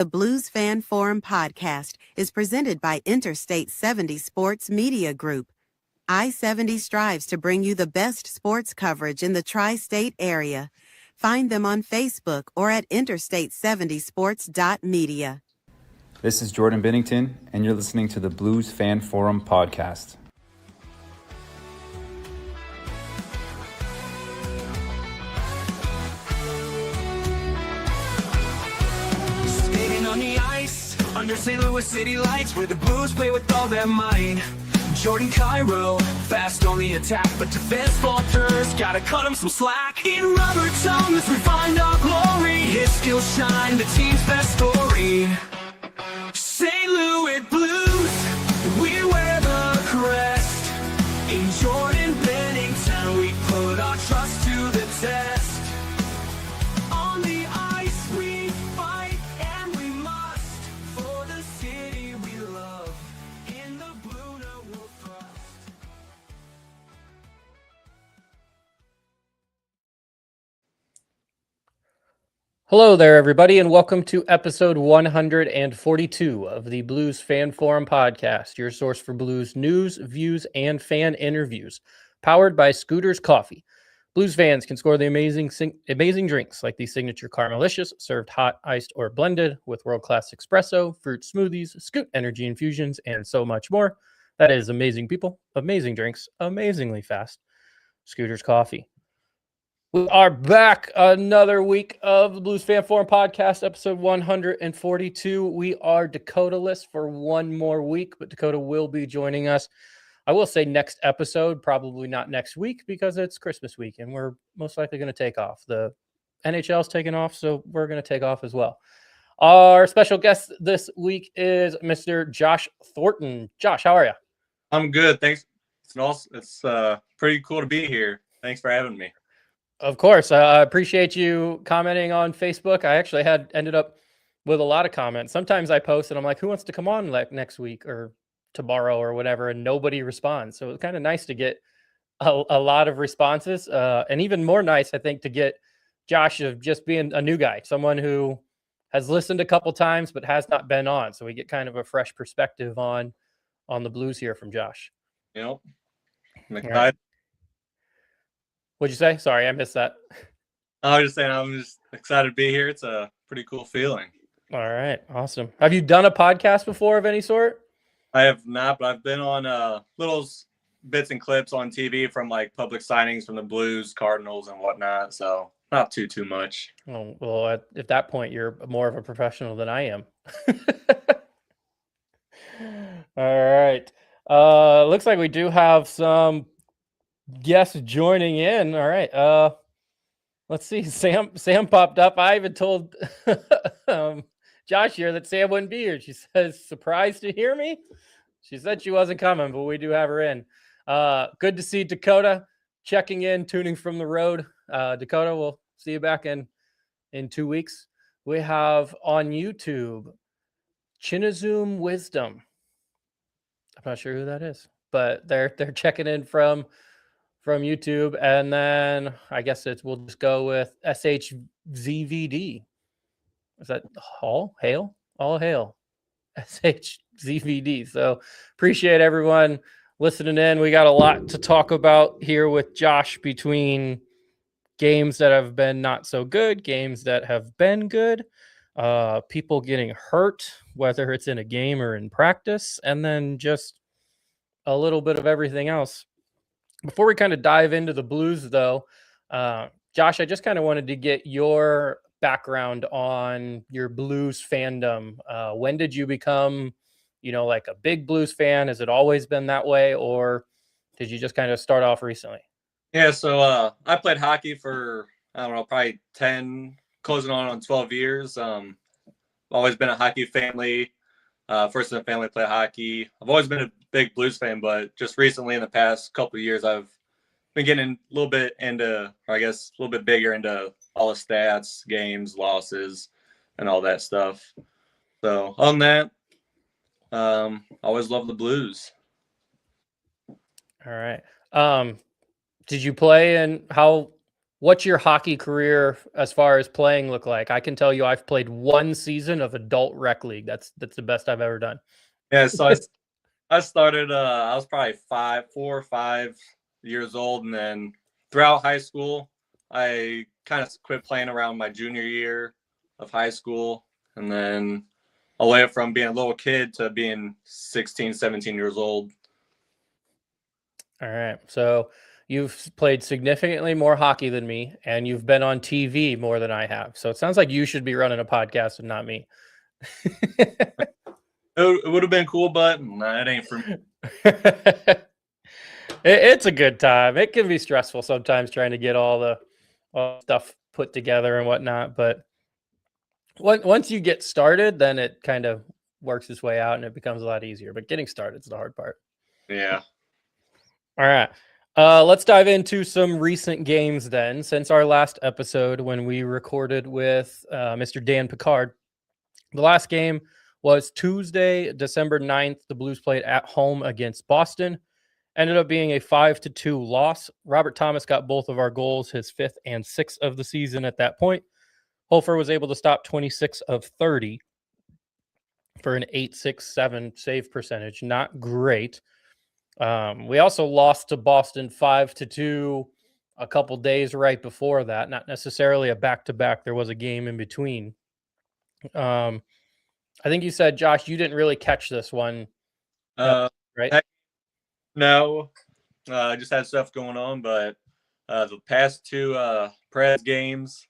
The Blues Fan Forum podcast is presented by Interstate 70 Sports Media Group. I-70 strives to bring you the best sports coverage in the tri-state area. Find them on Facebook or at interstate70sports.media. This is Jordan Bennington, and you're listening to the Blues Fan Forum podcast. Skating on the ice, under St. Louis city lights, where the Blues play with all their might. Jordan Cairo, fast on the attack, but defense falters, gotta cut him some slack. In rubber tongues, we find our glory. His skills shine, the team's best story. St. Louis Blues, we wear the crest. In Jordan Bennington, we put our trust to the test. On the ice, we fight, and we must, for the city we love. In the blue, no we'll thrust. Hello there, everybody, and welcome to episode 142 of the Blues Fan Forum podcast, your source for blues news, views, and fan interviews, powered by Scooter's Coffee. Blues fans can score the amazing drinks like the signature Caramelicious, served hot, iced, or blended with world-class espresso, fruit smoothies, Scoot energy infusions, and so much more. That is amazing people, amazing drinks, amazingly fast. Scooter's Coffee. We are back another week of the Blues Fan Forum podcast, episode 142. We are Dakota-less for one more week, but Dakota will be joining us. I will say next episode, probably not next week because it's Christmas week and we're most likely going to take off. The NHL's taking off, so we're going to take off as well. Our special guest this week is Mr. Josh Thornton. Josh, how are you? I'm good. Thanks. It's pretty cool to be here. Thanks for having me. Of course. I appreciate you commenting on Facebook. I actually ended up with a lot of comments. Sometimes I post and I'm like, who wants to come on next week or tomorrow or whatever, and nobody responds. So it's kind of nice to get a lot of responses, and even more nice, I think, to get Josh of just being a new guy, someone who has listened a couple times but has not been on. So we get kind of a fresh perspective on the Blues here from Josh. I'm excited. Right. What'd you say? Sorry, I missed that. I was just saying I'm just excited to be here. It's a pretty cool feeling. All right, awesome. Have you done a podcast before of any sort? I have not, but I've been on little bits and clips on TV from like public signings from the Blues, Cardinals, and whatnot. So not too much. Oh, well, at that point, you're more of a professional than I am. All right. Looks like we do have some guests joining in. All right. Let's see. Sam popped up. I even told Josh here that Sam wouldn't be here. She says, surprised to hear me. She said she wasn't coming, but we do have her in. Good to see Dakota checking in, tuning from the road. Dakota, we'll see you back in 2 weeks. We have on YouTube Chinazum Wisdom. I'm not sure who that is, but they're checking in from YouTube, and then I guess we'll just go with SHZVD. Is that all hail? All hail. SHZVD. So appreciate everyone listening in. We got a lot to talk about here with Josh, between games that have been not so good, games that have been good, people getting hurt, whether it's in a game or in practice, and then just a little bit of everything else. Before we kind of dive into the Blues, though, Josh, I just kind of wanted to get your background on your Blues fandom. When did you become, like a big Blues fan? Has it always been that way, or did you just kind of start off recently? Yeah, so I played hockey for, I don't know, probably 10, closing on 12 years. Always been a hockey family. First in the family, play hockey. I've always been a big Blues fan, but just recently in the past couple of years, I've been getting a little bit into, or I guess a little bit bigger into all the stats, games, losses, and all that stuff. So on that, always love the Blues. All right. Did you play, and how what's your hockey career as far as playing look like? I can tell you I've played one season of adult rec league. That's the best I've ever done. Yeah, so I started. I was probably 4 or 5 years old, and then throughout high school, I kind of quit playing around my junior year of high school, and then I went from being a little kid to being 16, 17 years old. All right. So you've played significantly more hockey than me, and you've been on TV more than I have. So it sounds like you should be running a podcast and not me. It would have been cool, but nah, it ain't for me. It's a good time. It can be stressful sometimes trying to get all the stuff put together and whatnot. But once you get started, then it kind of works its way out and it becomes a lot easier. But getting started is the hard part. Yeah. All right. Let's dive into some recent games then. Since our last episode when we recorded with Mr. Dan Picard, the last game was Tuesday, December 9th. The Blues played at home against Boston. Ended up being a 5-2 loss. Robert Thomas got both of our goals, his 5th and 6th of the season at that point. Hofer was able to stop 26 of 30 for an 8.67 save percentage. Not great. We also lost to Boston 5-2 a couple days right before that. Not necessarily a back-to-back. There was a game in between. I think you said, Josh, you didn't really catch this one, right? No, I just had stuff going on, but the past 2 Preds games,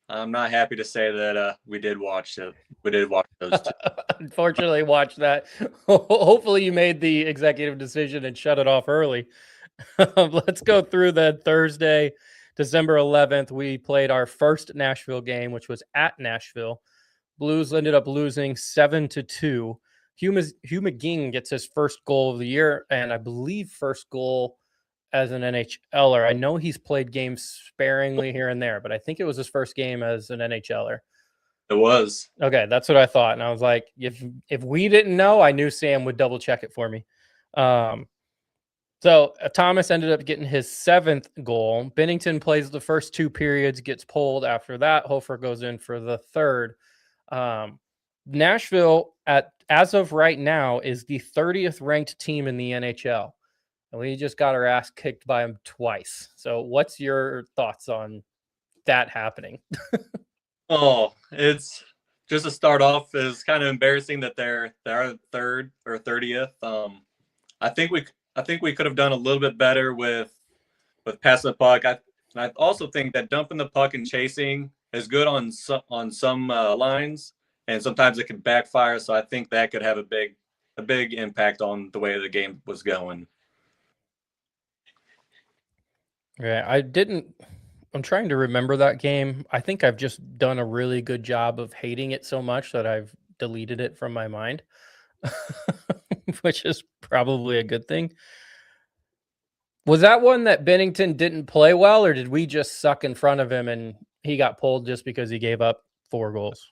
I'm not happy to say that we did watch it. We did watch those 2. Unfortunately, watch that. Hopefully, you made the executive decision and shut it off early. Let's go through the Thursday, December 11th. We played our first Nashville game, which was at Nashville. Blues ended up losing 7-2. Hugh McGinn gets his first goal of the year, and I believe first goal as an NHLer. I know he's played games sparingly here and there, but I think it was his first game as an NHLer. It was. Okay, that's what I thought. And I was like, if we didn't know, I knew Sam would double check it for me. So Thomas ended up getting his 7th goal. Bennington plays the first 2 periods, gets pulled after that. Hofer goes in for the 3rd. Nashville, as of right now, is the 30th ranked team in the NHL. And we just got our ass kicked by them twice. So what's your thoughts on that happening? Oh, it's just to start off is kind of embarrassing that they're 3rd or 30th. I think we could have done a little bit better with passing the puck. I also think that dumping the puck and chasing is good on some lines, and sometimes it can backfire. So I think that could have a big impact on the way the game was going. Yeah, I'm trying to remember that game. I think I've just done a really good job of hating it so much that I've deleted it from my mind, which is probably a good thing. Was that one that Bennington didn't play well, or did we just suck in front of him and he got pulled just because he gave up 4 goals?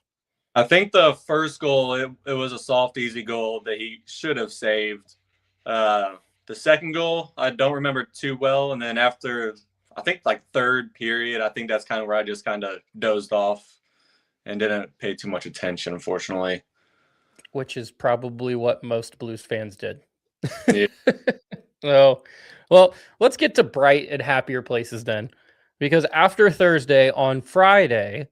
I think the first goal, it was a soft, easy goal that he should have saved. The second goal, I don't remember too well. And then after, I think like 3rd period, I think that's kind of where I just kind of dozed off and didn't pay too much attention, unfortunately. Which is probably what most Blues fans did. Yeah. Well, let's get to bright and happier places then. Because after Thursday, on Friday,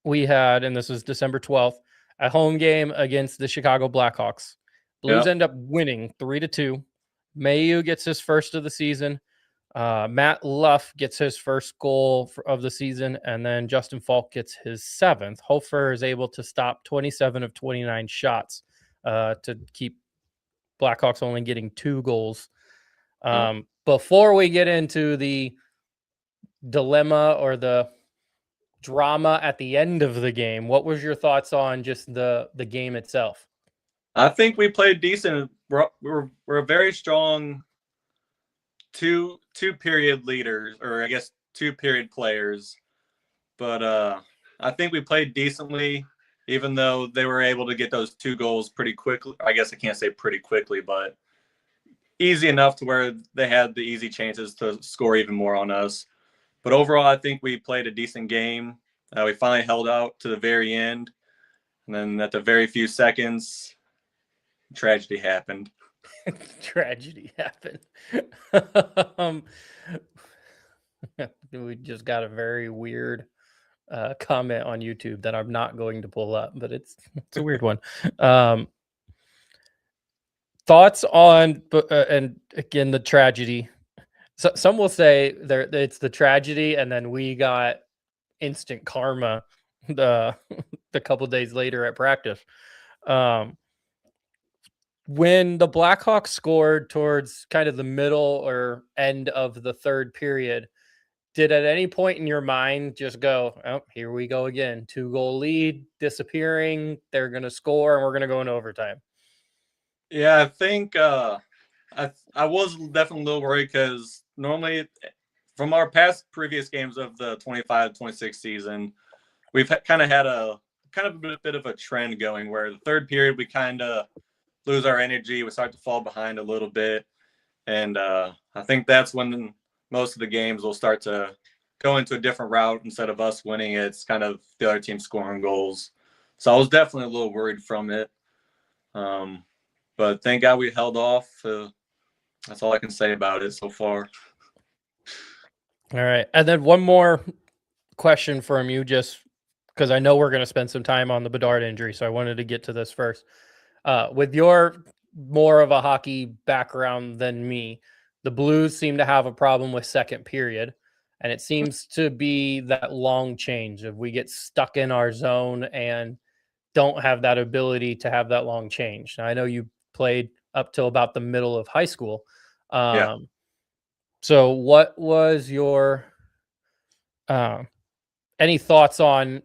we had, and this was December 12th, a home game against the Chicago Blackhawks. Blues end up winning 3-2. Mayu gets his first of the season. Matt Luff gets his first goal of the season, and then Justin Falk gets his 7th. Hofer is able to stop 27 of 29 shots to keep Blackhawks only getting 2 goals. Before we get into the dilemma or the drama at the end of the game, what was your thoughts on just the game itself? I think we played decent. We're a very strong two period leaders, or I guess 2 period players. But I think we played decently, even though they were able to get those 2 goals pretty quickly. I guess I can't say pretty quickly, but easy enough to where they had the easy chances to score even more on us. But overall, I think we played a decent game. We finally held out to the very end. And then at the very few seconds, tragedy happened. Tragedy happened. We just got a very weird comment on YouTube that I'm not going to pull up, but it's a weird one. Thoughts on and again the tragedy. So some will say it's the tragedy, and then we got instant karma the couple days later at practice. When the Blackhawks scored towards kind of the middle or end of the third period, did at any point in your mind just go, oh, here we go again, 2-goal lead disappearing, they're going to score, and we're going to go into overtime? Yeah, I think I was definitely a little worried because normally from our previous games of the 25-26 season, we've kind of had a bit of a trend going where the third period we kind of lose our energy, we start to fall behind a little bit, and I think that's when most of the games will start to go into a different route. Instead of us winning, it's kind of the other team scoring goals. So I was definitely a little worried from it. But thank God we held off. That's all I can say about it so far. All right. And then one more question from you, just because I know we're going to spend some time on the Bedard injury. So I wanted to get to this first. With your more of a hockey background than me, the Blues seem to have a problem with second period. And it seems to be that long change of we get stuck in our zone and don't have that ability to have that long change. Now, I know you played up till about the middle of high school. Yeah. So what was your any thoughts on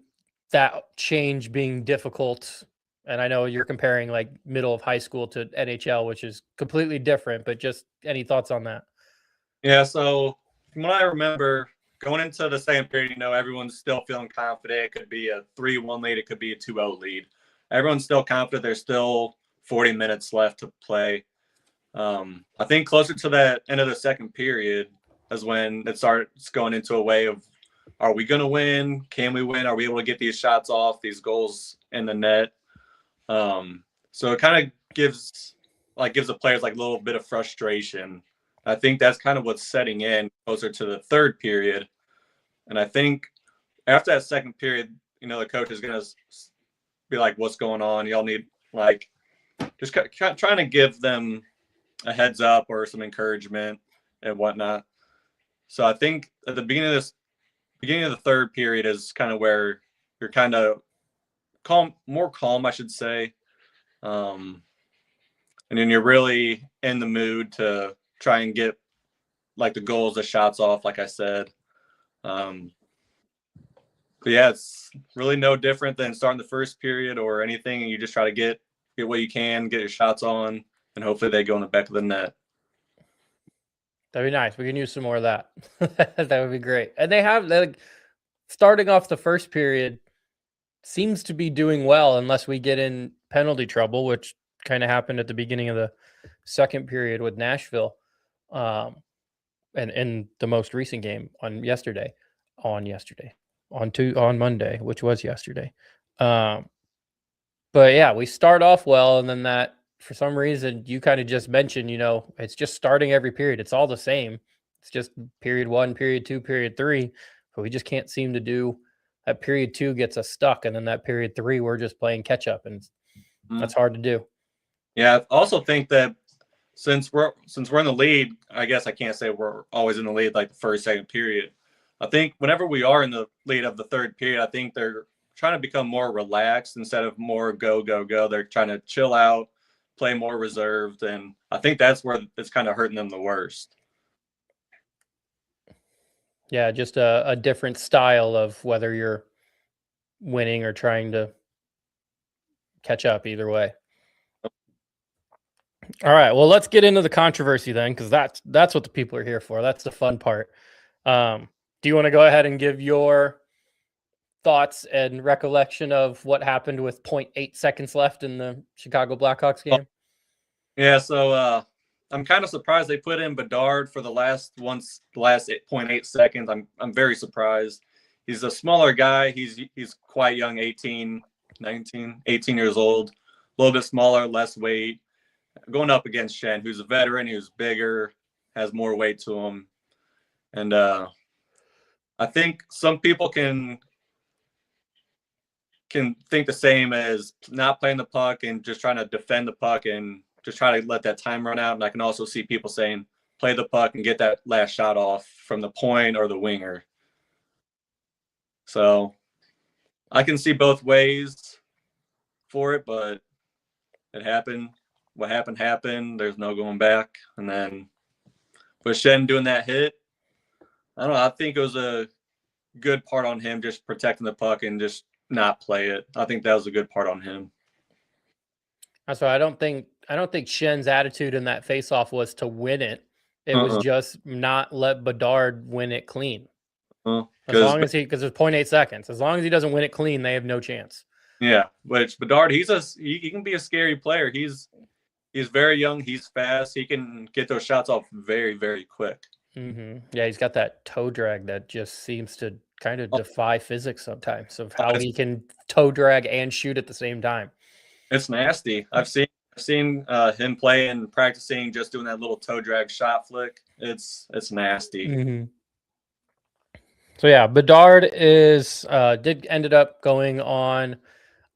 that change being difficult? And I know you're comparing like middle of high school to NHL, which is completely different, but just any thoughts on that? Yeah, so from what I remember, going into the second period, everyone's still feeling confident. It could be a 3-1 lead. It could be a 2-0 lead. Everyone's still confident. There's still 40 minutes left to play. I think closer to that end of the second period is when it starts going into a way of, are we going to win? Can we win? Are we able to get these shots off, these goals in the net? So it kind of gives the players like a little bit of frustration. I think that's kind of what's setting in closer to the third period. And I think after that second period, the coach is going to be like, what's going on? Y'all need just trying to give them a heads up or some encouragement and whatnot. So I think at the beginning of the third period is kind of where you're kind of more calm, I should say. And then you're really in the mood to try and get like the goals, the shots off, like I said. But yeah, it's really no different than starting the first period or anything. And you just try to get what you can, get your shots on, and hopefully they go in the back of the net. That'd be nice. We can use some more of that. That would be great. And they have starting off the first period seems to be doing well unless we get in penalty trouble, which kind of happened at the beginning of the second period with Nashville. And in the most recent game on Monday, which was yesterday. But yeah, we start off well, and then that for some reason you kind of just mentioned, it's just starting every period. It's all the same. It's just period 1, period 2, period 3, but we just can't seem to do that. Period 2 gets us stuck, and then that period 3 we're just playing catch up, and that's hard to do. Yeah, I also think that since we're in the lead, I guess I can't say we're always in the lead like the first, second period. I think whenever we are in the lead of the third period, I think they're trying to become more relaxed instead of more go, go, go. They're trying to chill out, play more reserved, and I think that's where it's kind of hurting them the worst. Yeah, just a different style of whether you're winning or trying to catch up, either way. All right, well, let's get into the controversy then, because that's what the people are here for. That's the fun part. Do you want to go ahead and give your thoughts and recollection of what happened with 0.8 seconds left in the Chicago Blackhawks game? Yeah, so I'm kind of surprised they put in Bedard for the last 8.8 seconds. I'm very surprised. He's a smaller guy. He's quite young, 18 years old, a little bit smaller, less weight. Going up against Shen, who's a veteran, who's bigger, has more weight to him. And I think some people can think the same as not playing the puck and just trying to defend the puck and just try to let that time run out. And I can also see people saying play the puck and get that last shot off from the point or the winger. So I can see both ways for it, but it happened. What happened. There's no going back. And then with Shen doing that hit, I don't know. I think it was a good part on him just protecting the puck and just not play it. I think that was a good part on him. So I don't think Shen's attitude in that faceoff was to win it. It was just not let Bedard win it clean. As long as because it's 0.8 seconds. As long as he doesn't win it clean, they have no chance. Yeah, which Bedard, he can be a scary player. He's very young. He's fast. He can get those shots off very, very quick. Yeah, he's got that toe drag that just seems to kind of defy physics sometimes of how he can toe drag and shoot at the same time. It's nasty. I've seen him play and practicing, just doing that little toe drag shot flick. It's nasty. So yeah, Bedard ended up going on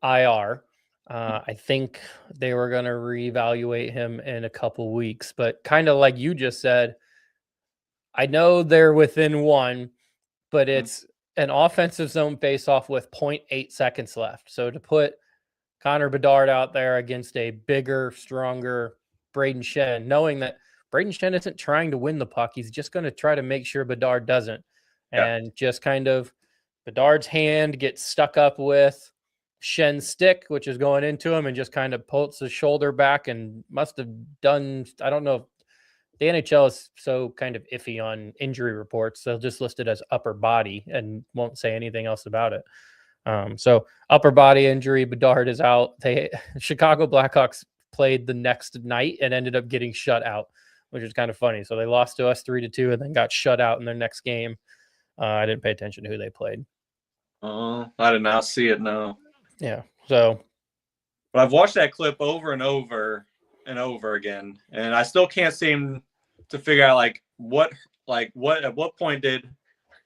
IR. I think they were going to reevaluate him in a couple weeks, but kind of like you just said, I know they're within one, but it's an offensive zone faceoff with 0.8 seconds left. So to put Connor Bedard out there against a bigger, stronger Braden Shen, knowing that Braden Shen isn't trying to win the puck, he's just going to try to make sure Bedard doesn't. And just kind of Bedard's hand gets stuck up with Shen's stick, which is going into him, and just kind of pulls his shoulder back and must have done, I don't know. The NHL is so kind of iffy on injury reports. They'll just list it as upper body and won't say anything else about it. So upper body injury, Bedard is out. Chicago Blackhawks played the next night and ended up getting shut out, which is kind of funny. So they lost to us 3-2 and then got shut out in their next game. I didn't pay attention to who they played. Oh, I did not see it. No. Yeah. So, but I've watched that clip over and over and over again, and I still can't seem to figure out at what point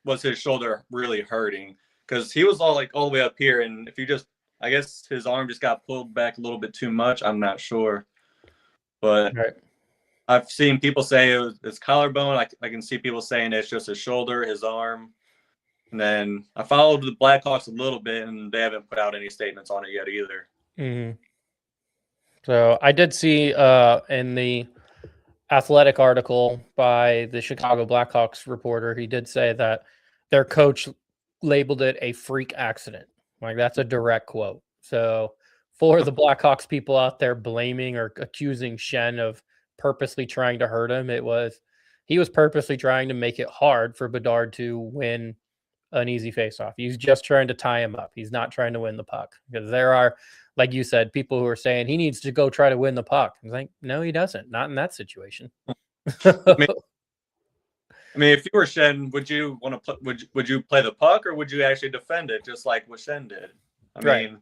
was his shoulder really hurting? Because he was all the way up here, and if you just, I guess his arm just got pulled back a little bit too much. I'm not sure, but I've seen people say it's collarbone. I can see people saying it's just his shoulder, his arm. And then I followed the Blackhawks a little bit, and they haven't put out any statements on it yet either. So I did see in the Athletic article by the Chicago Blackhawks reporter, he did say that their coach labeled it a freak accident. That's a direct quote. So for the Blackhawks people out there blaming or accusing Shen of purposely trying to hurt him, he was purposely trying to make it hard for Bedard to win an easy faceoff. He's just trying to tie him up. He's not trying to win the puck, because there are, like you said, people who are saying he needs to go try to win the puck. I was like, no, he doesn't. Not in that situation. I mean, if you were Shen, would you want to would you play the puck, or would you actually defend it just like what Shen did? I mean,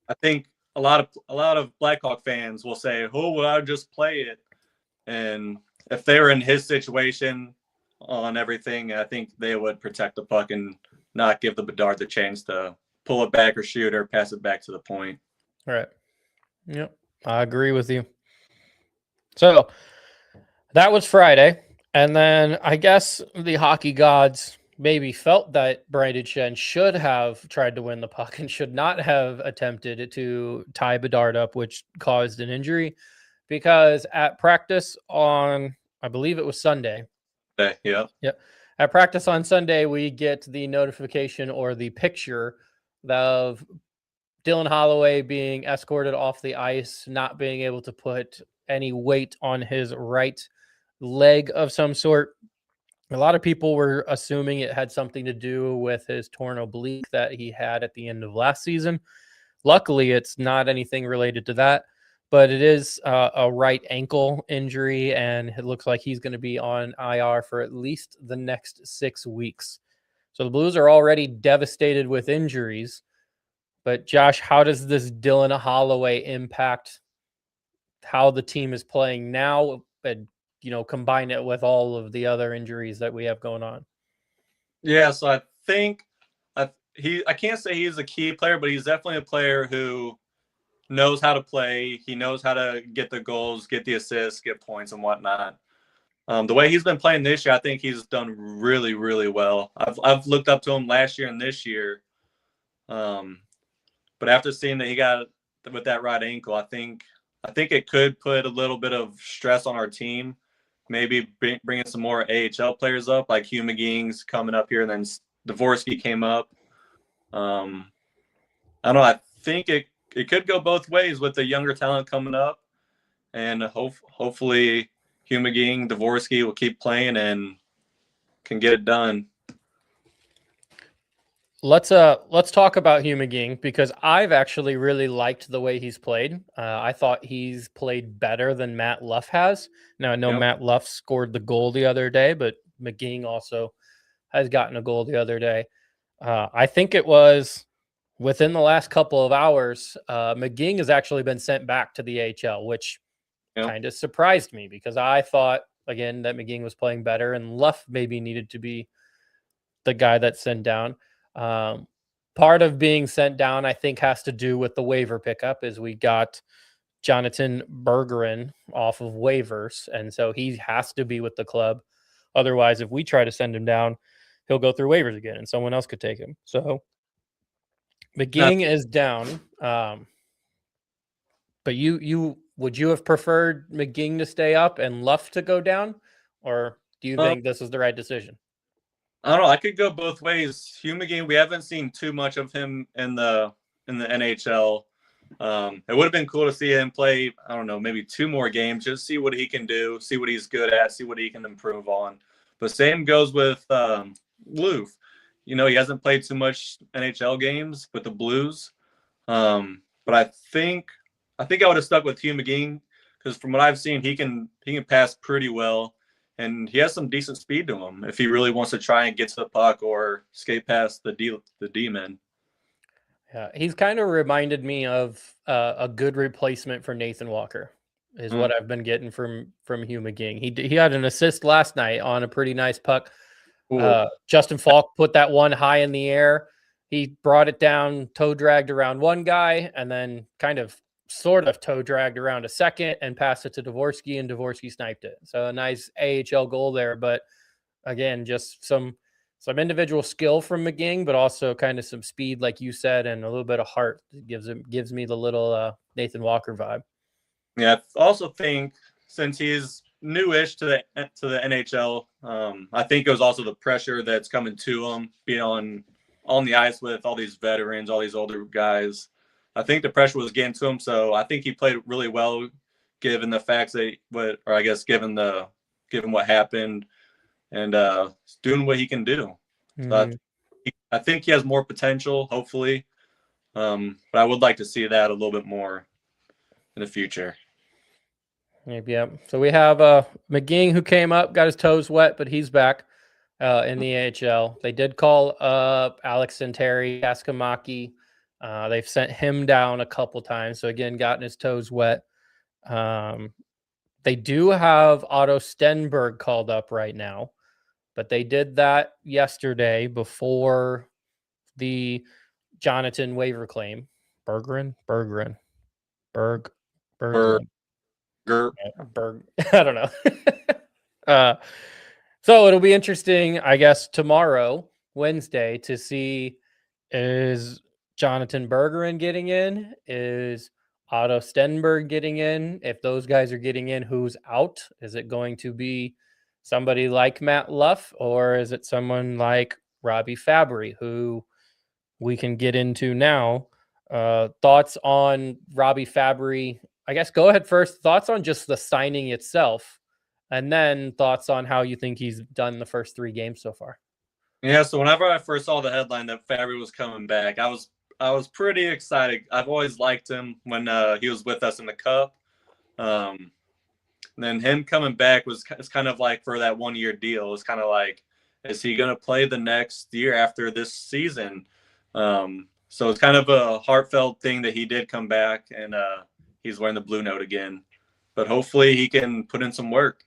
I think a lot of Blackhawk fans will say, "Oh, well, I'll just play it." And if they were in his situation on everything, I think they would protect the puck and not give the Bedard the chance to pull it back or shoot or pass it back to the point. Right. Yep. I agree with you. So that was Friday. And then I guess the hockey gods maybe felt that Braden Shen should have tried to win the puck and should not have attempted to tie Bedard up, which caused an injury, because at practice on, I believe it was Sunday. Yeah. At practice on Sunday, we get the notification or the picture of Dylan Holloway being escorted off the ice, not being able to put any weight on his right leg of some sort. A lot of people were assuming it had something to do with his torn oblique that he had at the end of last season. Luckily, it's not anything related to that, but it is a right ankle injury, and it looks like he's going to be on IR for at least the next 6 weeks. So the Blues are already devastated with injuries. But Josh, how does this Dylan Holloway impact how the team is playing now, and combine it with all of the other injuries that we have going on? Yeah, so I think I can't say he's a key player, but he's definitely a player who knows how to play. He knows how to get the goals, get the assists, get points, and whatnot. The way he's been playing this year, I think he's done really, really well. I've looked up to him last year and this year, but after seeing that he got with that right ankle, I think it could put a little bit of stress on our team. Maybe bringing some more AHL players up, like Hugh McGee's coming up here, and then Dvorsky came up. I don't know. I think it could go both ways with the younger talent coming up, and hopefully Hugh McGee, Dvorsky will keep playing and can get it done. Let's talk about Hugh McGee, because I've actually really liked the way he's played. I thought he's played better than Matt Luff has. Now I know Matt Luff scored the goal the other day, but McGee also has gotten a goal the other day. I think it was within the last couple of hours, McGee has actually been sent back to the AHL, which kind of surprised me, because I thought, again, that McGee was playing better and Luff maybe needed to be the guy that's sent down. Part of being sent down, I think, has to do with the waiver pickup, is we got Jonathan Bergeron off of waivers, and so he has to be with the club. Otherwise, if we try to send him down, he'll go through waivers again, and someone else could take him. So McGee is down. But you would you have preferred McGee to stay up and Luff to go down, or do you think this is the right decision? I don't know. I could go both ways. Hugh McGee, we haven't seen too much of him in the NHL. It would have been cool to see him play, I don't know, maybe 2 more games, just see what he can do, see what he's good at, see what he can improve on. But same goes with Loof. He hasn't played too much NHL games with the Blues. But I think I would have stuck with Hugh McGee, because from what I've seen, he can pass pretty well. And he has some decent speed to him if he really wants to try and get to the puck or skate past the D-men. Yeah, he's kind of reminded me of a good replacement for Nathan Walker, is what I've been getting from Hugh McGee. He had an assist last night on a pretty nice puck. Justin Falk put that one high in the air. He brought it down, toe dragged around one guy, and then sort of toe dragged around a second and passed it to Dvorsky, and Dvorsky sniped it. So a nice AHL goal there. But again, just some individual skill from McGee, but also kind of some speed, like you said, and a little bit of heart. It gives me the little Nathan Walker vibe. Yeah, I also think since he's newish to the NHL, I think it was also the pressure that's coming to him, being on the ice with all these veterans, all these older guys. I think the pressure was getting to him, so I think he played really well, given the facts given what happened, and doing what he can do. So I think he has more potential, hopefully, but I would like to see that a little bit more in the future. Maybe, yeah. So we have McGee, who came up, got his toes wet, but he's back in the AHL. They did call up Alex Santeri, Askamaki. They've sent him down a couple times. So again, gotten his toes wet. They do have Otto Stenberg called up right now, but they did that yesterday before the Jonathan waiver claim. Bergeron. I don't know. So it'll be interesting, I guess, tomorrow, Wednesday, to see, is Jonathan Bergeron getting in? Is Otto Stenberg getting in? If those guys are getting in, who's out? Is it going to be somebody like Matt Luff, or is it someone like Robbie Fabry, who we can get into now? Thoughts on Robbie Fabry? I guess go ahead first. Thoughts on just the signing itself, and then thoughts on how you think he's done the first 3 games so far. Yeah, so whenever I first saw the headline that Fabry was coming back, I was pretty excited. I've always liked him when he was with us in the Cup. And then him coming back it's kind of like for that 1-year deal. It's kind of like, is he going to play the next year after this season? So it's kind of a heartfelt thing that he did come back, and he's wearing the blue note again. But hopefully he can put in some work.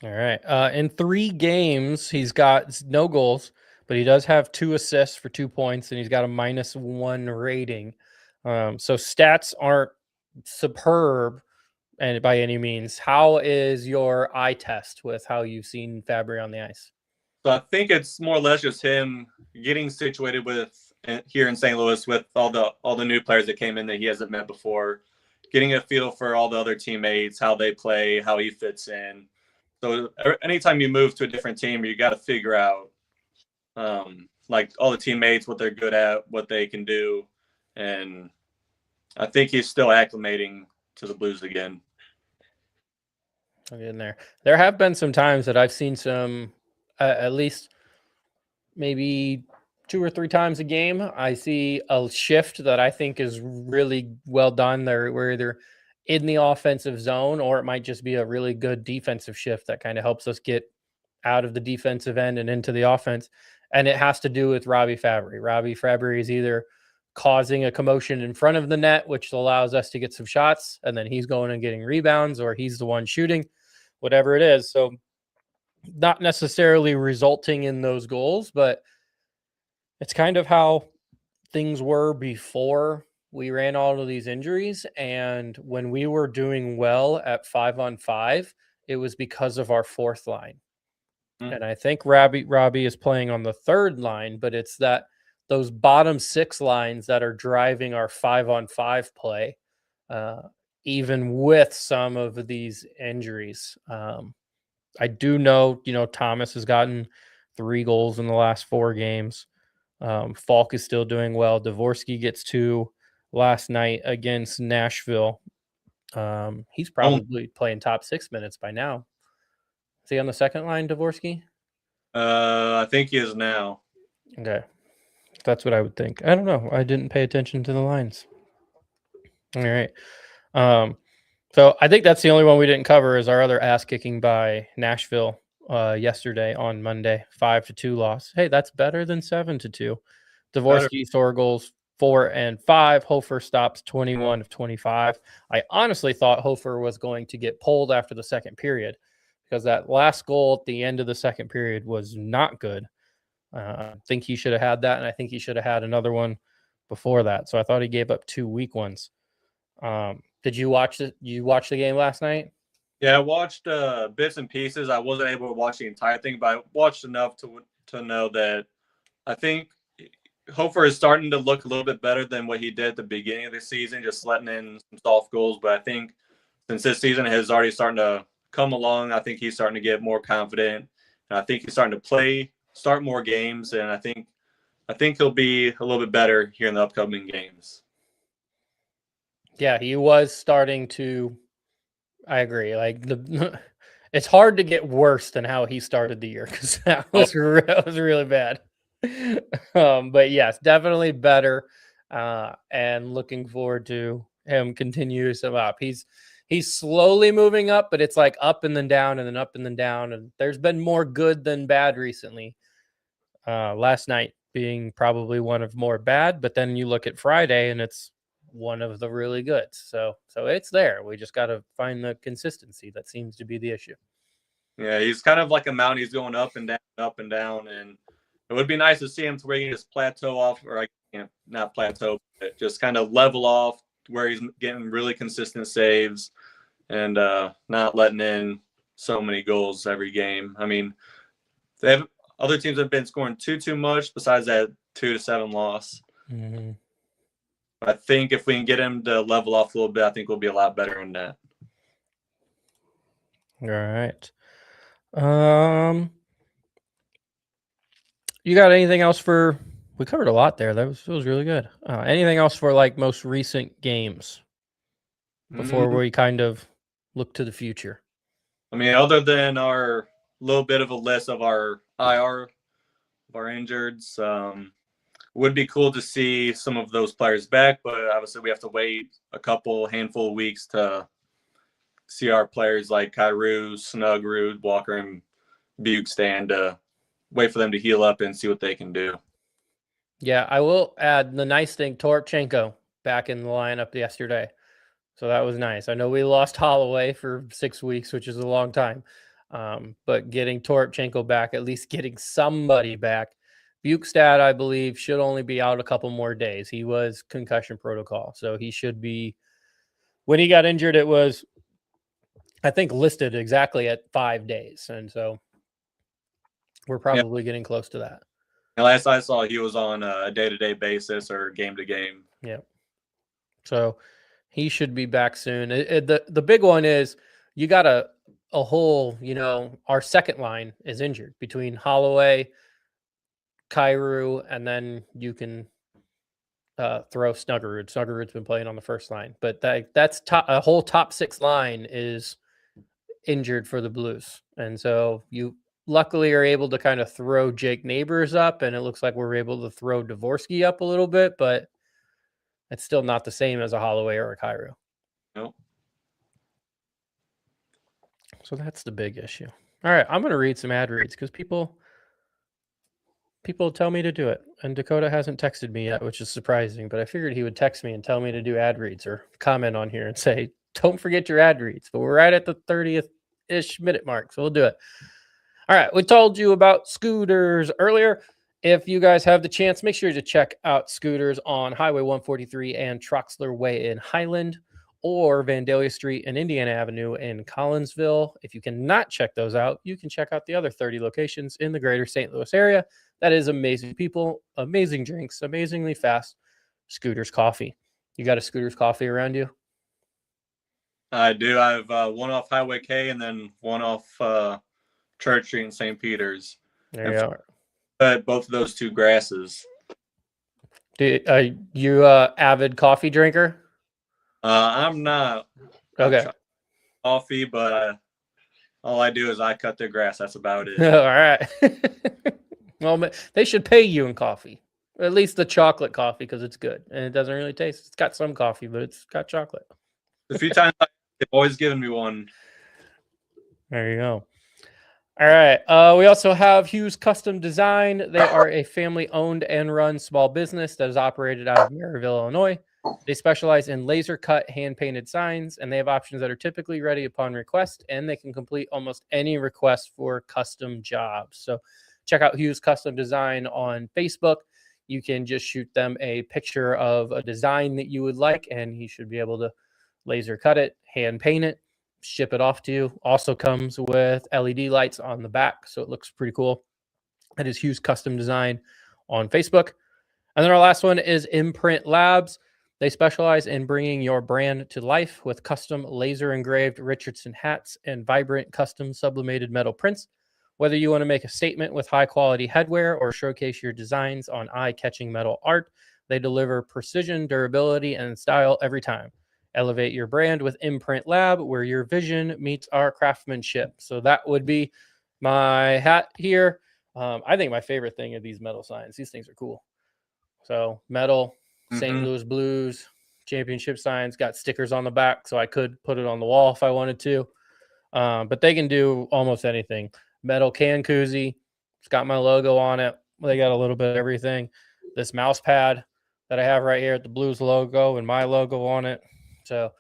All right. In 3 games, he's got no goals, but he does have 2 assists for 2 points, and he's got a -1 rating. So stats aren't superb and by any means. How is your eye test with how you've seen Fabry on the ice? So I think it's more or less just him getting situated with here in St. Louis with all the new players that came in that he hasn't met before, getting a feel for all the other teammates, how they play, how he fits in. So anytime you move to a different team, you got to figure out like all the teammates, what they're good at, what they can do. And I think he's still acclimating to the Blues again. In there. There have been some times that I've seen some, at least maybe 2 or 3 times a game, I see a shift that I think is really well done. We're either in the offensive zone, or it might just be a really good defensive shift that kind of helps us get out of the defensive end and into the offense. And it has to do with Robbie Fabry. Robbie Fabry is either causing a commotion in front of the net, which allows us to get some shots, and then he's going and getting rebounds, or he's the one shooting, whatever it is. So not necessarily resulting in those goals, but it's kind of how things were before we ran all of these injuries. And when we were doing well at 5-on-5, it was because of our 4th line. And I think Robbie is playing on the 3rd line, but it's that those bottom 6 lines that are driving our 5-on-5 play, even with some of these injuries. I do know, Thomas has gotten 3 goals in the last 4 games. Falk is still doing well. Dvorsky gets 2 last night against Nashville. He's probably playing top 6 minutes by now. Is he on the 2nd line, Dvorsky? I think he is now. Okay. That's what I would think. I don't know. I didn't pay attention to the lines. All right. So I think that's the only one we didn't cover is our other ass kicking by Nashville yesterday on Monday, 5-2 loss. Hey, that's better than 7-2. Dvorsky scored goals 4 and 5. Hofer stops 21 of 25. I honestly thought Hofer was going to get pulled after the second period because that last goal at the end of the second period was not good. I think he should have had that, and I think he should have had another one before that. So I thought he gave up 2 weak ones. Did you watch it? You watched the game last night? Yeah, I watched bits and pieces. I wasn't able to watch the entire thing, but I watched enough to know that I think Hofer is starting to look a little bit better than what he did at the beginning of the season, just letting in some soft goals. But I think since this season has already starting to come along, I think he's starting to get more confident. And I think he's starting to start more games, and I think he'll be a little bit better here in the upcoming games. Yeah, he was starting to. I agree. Like it's hard to get worse than how he started the year because that was really bad. But yes, definitely better. And looking forward to him continue some up. He's slowly moving up, but it's like up and then down and then up and then down. And there's been more good than bad recently. Last night being probably one of more bad, but then you look at Friday and it's one of the really good. So it's there. We just got to find the consistency. That seems to be the issue. Yeah, he's kind of like a mountain. He's going up and down. And it would be nice to see him to where he can just plateau off, or not plateau, but just kind of level off where he's getting really consistent saves and not letting in so many goals every game. I mean, other teams have been scoring too much besides that 2-7 loss. Mm-hmm. I think if we can get him to level off a little bit, I think we'll be a lot better in that. All right. You got anything else we covered a lot there. That was really good. Anything else for like most recent games before we kind of look to the future? I mean, other than our little bit of a list of our IR, of our injureds, would be cool to see some of those players back, but obviously we have to wait a handful of weeks to see our players like Kyrou, Snuggerud, Walker, and Bukestan to wait for them to heal up and see what they can do. Yeah, I will add the nice thing, Toropchenko back in the lineup yesterday. So that was nice. I know we lost Holloway for 6 weeks, which is a long time. But getting Toropchenko back, at least getting somebody back. Bukestad, I believe, should only be out a couple more days. He was concussion protocol. So he should be, when he got injured, it was, I think, listed exactly at 5 days. And so we're probably getting close to that. And last I saw, he was on a day-to-day basis or game-to-game. Yeah. So he should be back soon. The big one is you got a whole, our second line is injured between Holloway, Kyrou, and then you can throw Snuggerud. Snuggerud's been playing on the first line, but that's a whole top 6 line is injured for the Blues. And so you luckily are able to kind of throw Jake Neighbors up, and it looks like we're able to throw Dvorsky up a little bit, but it's still not the same as a Holloway or a Kyrou. Nope. So that's the big issue. All right, I'm going to read some ad reads because people tell me to do it. And Dakota hasn't texted me yet, which is surprising, but I figured he would text me and tell me to do ad reads or comment on here and say, don't forget your ad reads. But we're right at the 30th-ish minute mark, so we'll do it. All right, we told you about scooters earlier. If you guys have the chance, make sure to check out Scooters on Highway 143 and Troxler Way in Highland, or Vandalia Street and Indiana Avenue in Collinsville. If you cannot check those out, you can check out the other 30 locations in the greater St. Louis area. That is amazing people, amazing drinks, amazingly fast Scooters coffee. You got a Scooters coffee around you? I do. I have one off Highway K and then one off Church Street in St. Peter's. There you are. Both of those two grasses. Are you avid coffee drinker? I'm not. Okay. Coffee, but all I do is I cut their grass. That's about it. All right. Well, they should pay you in coffee, at least the chocolate coffee, because it's good and it doesn't really taste. It's got some coffee, but it's got chocolate. A few times they've always given me one. There you go. All right. We also have Hughes Custom Design. They are a family-owned and run small business that is operated out of Maryville, Illinois. They specialize in laser-cut, hand-painted signs, and they have options that are typically ready upon request, and they can complete almost any request for custom jobs. So check out Hughes Custom Design on Facebook. You can just shoot them a picture of a design that you would like, and he should be able to laser cut it, hand paint it, ship it off to you. Also comes with LED lights on the back, so it looks pretty cool. That is Hughes Custom Design on Facebook. And then our last one is Imprint Labs. They specialize in bringing your brand to life with custom laser engraved Richardson hats and vibrant custom sublimated metal prints. Whether you want to make a statement with high quality headwear or showcase your designs on eye-catching metal art, they deliver precision, durability, and style every time. Elevate your brand with Imprint Lab, where your vision meets our craftsmanship. So that would be my hat here. I think my favorite thing are these metal signs. These things are cool. So metal, St. Louis Blues, championship signs, got stickers on the back, so I could put it on the wall if I wanted to. But they can do almost anything. Metal can koozie. It's got my logo on it. They got a little bit of everything. This mouse pad that I have right here at the Blues logo and my logo on it. So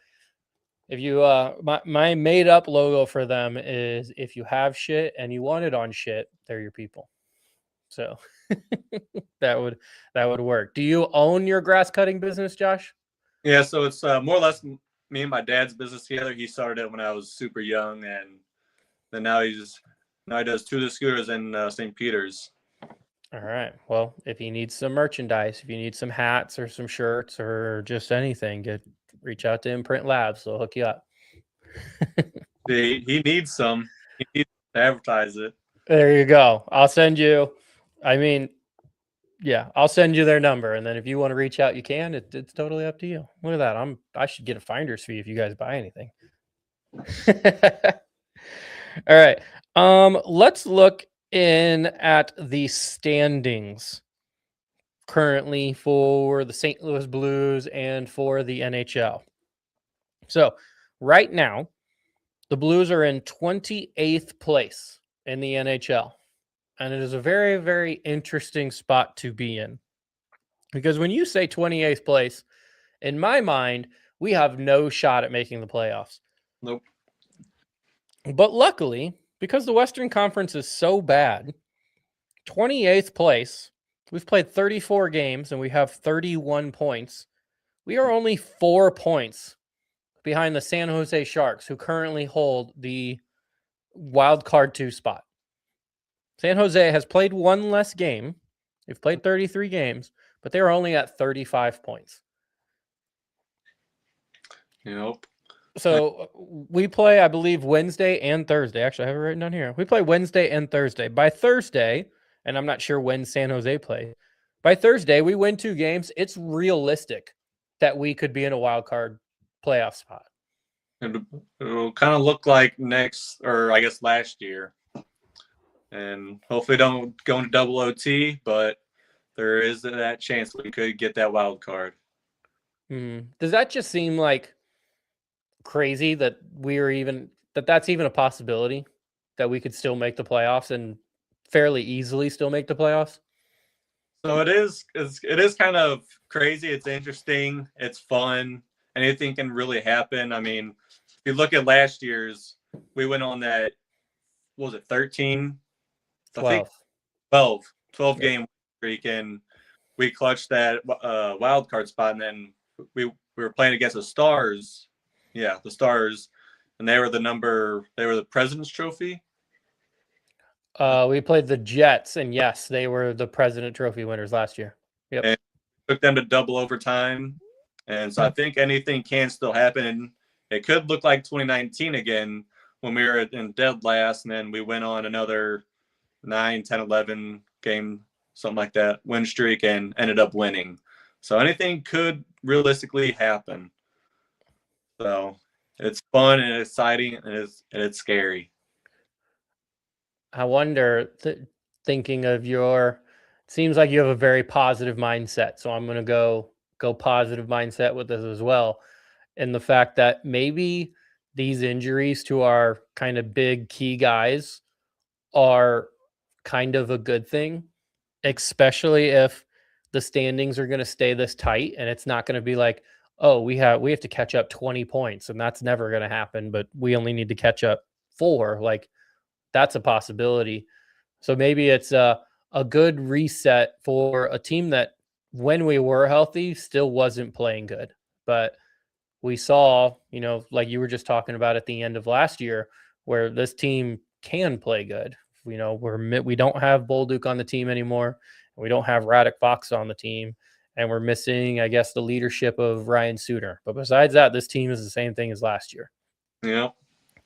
if you my made up logo for them is, if you have shit and you want it on shit, they're your people. So that would work. Do you own your grass cutting business, Josh? Yeah, so it's more or less me and my dad's business together. He started it when I was super young, and then now he does two of the scooters in St. Peter's. All right. Well, if you need some merchandise, if you need some hats or some shirts or just anything, reach out to Imprint Labs. They'll hook you up. He needs some. He needs to advertise it. There you go. I'll send you. I'll send you their number, and then if you want to reach out, you can. It's totally up to you. Look at that. I should get a finder's fee if you guys buy anything. All right. Let's look in at the standings. currently for the St. Louis Blues and for the NHL. So right now, the Blues are in 28th place in the NHL. And it is a very, very interesting spot to be in. Because when you say 28th place, in my mind, we have no shot at making the playoffs. Nope. But luckily, because the Western Conference is so bad, 28th place, we've played 34 games and we have 31 points. We are only 4 points behind the San Jose Sharks, who currently hold the wild card 2 spot. San Jose has played one less game. They've played 33 games, but they're only at 35 points. Yep. So we play, I believe, Wednesday and Thursday. Actually, I have it written down here. We play Wednesday and Thursday. By Thursday, and I'm not sure when San Jose play, by Thursday, we win 2 games. It's realistic that we could be in a wild card playoff spot. It'll kind of look like last year. And hopefully don't go into double OT, but there is that chance we could get that wild card. Does that just seem like crazy that that's even a possibility that we could still make the playoffs and fairly easily still make the playoffs? So it is kind of crazy. It's interesting. It's fun. Anything can really happen. I mean, if you look at last year's, we went on that, what was it, 13? 12 game streak, and we clutched that wild card spot, and then we were playing against the Stars. Yeah, the Stars, and they were the President's Trophy. We played the Jets, and yes, they were the President Trophy winners last year. Yep. And took them to double overtime, and so I think anything can still happen, and it could look like 2019 again when we were in dead last, and then we went on another 9, 10, 11 game, something like that, win streak, and ended up winning. So anything could realistically happen. So it's fun and exciting, and it's scary. I wonder, thinking of it seems like you have a very positive mindset. So I'm going to go positive mindset with this as well. And the fact that maybe these injuries to our kind of big key guys are kind of a good thing, especially if the standings are going to stay this tight and it's not going to be like, oh, we have to catch up 20 points and that's never going to happen, but we only need to catch up 4. Like, that's a possibility. So maybe it's a good reset for a team that, when we were healthy, still wasn't playing good. But we saw, like you were just talking about at the end of last year, where this team can play good. We don't have Bolduc on the team anymore. We don't have Radek Fox on the team, and we're missing, I guess, the leadership of Ryan Suter. But besides that, this team is the same thing as last year. Yeah.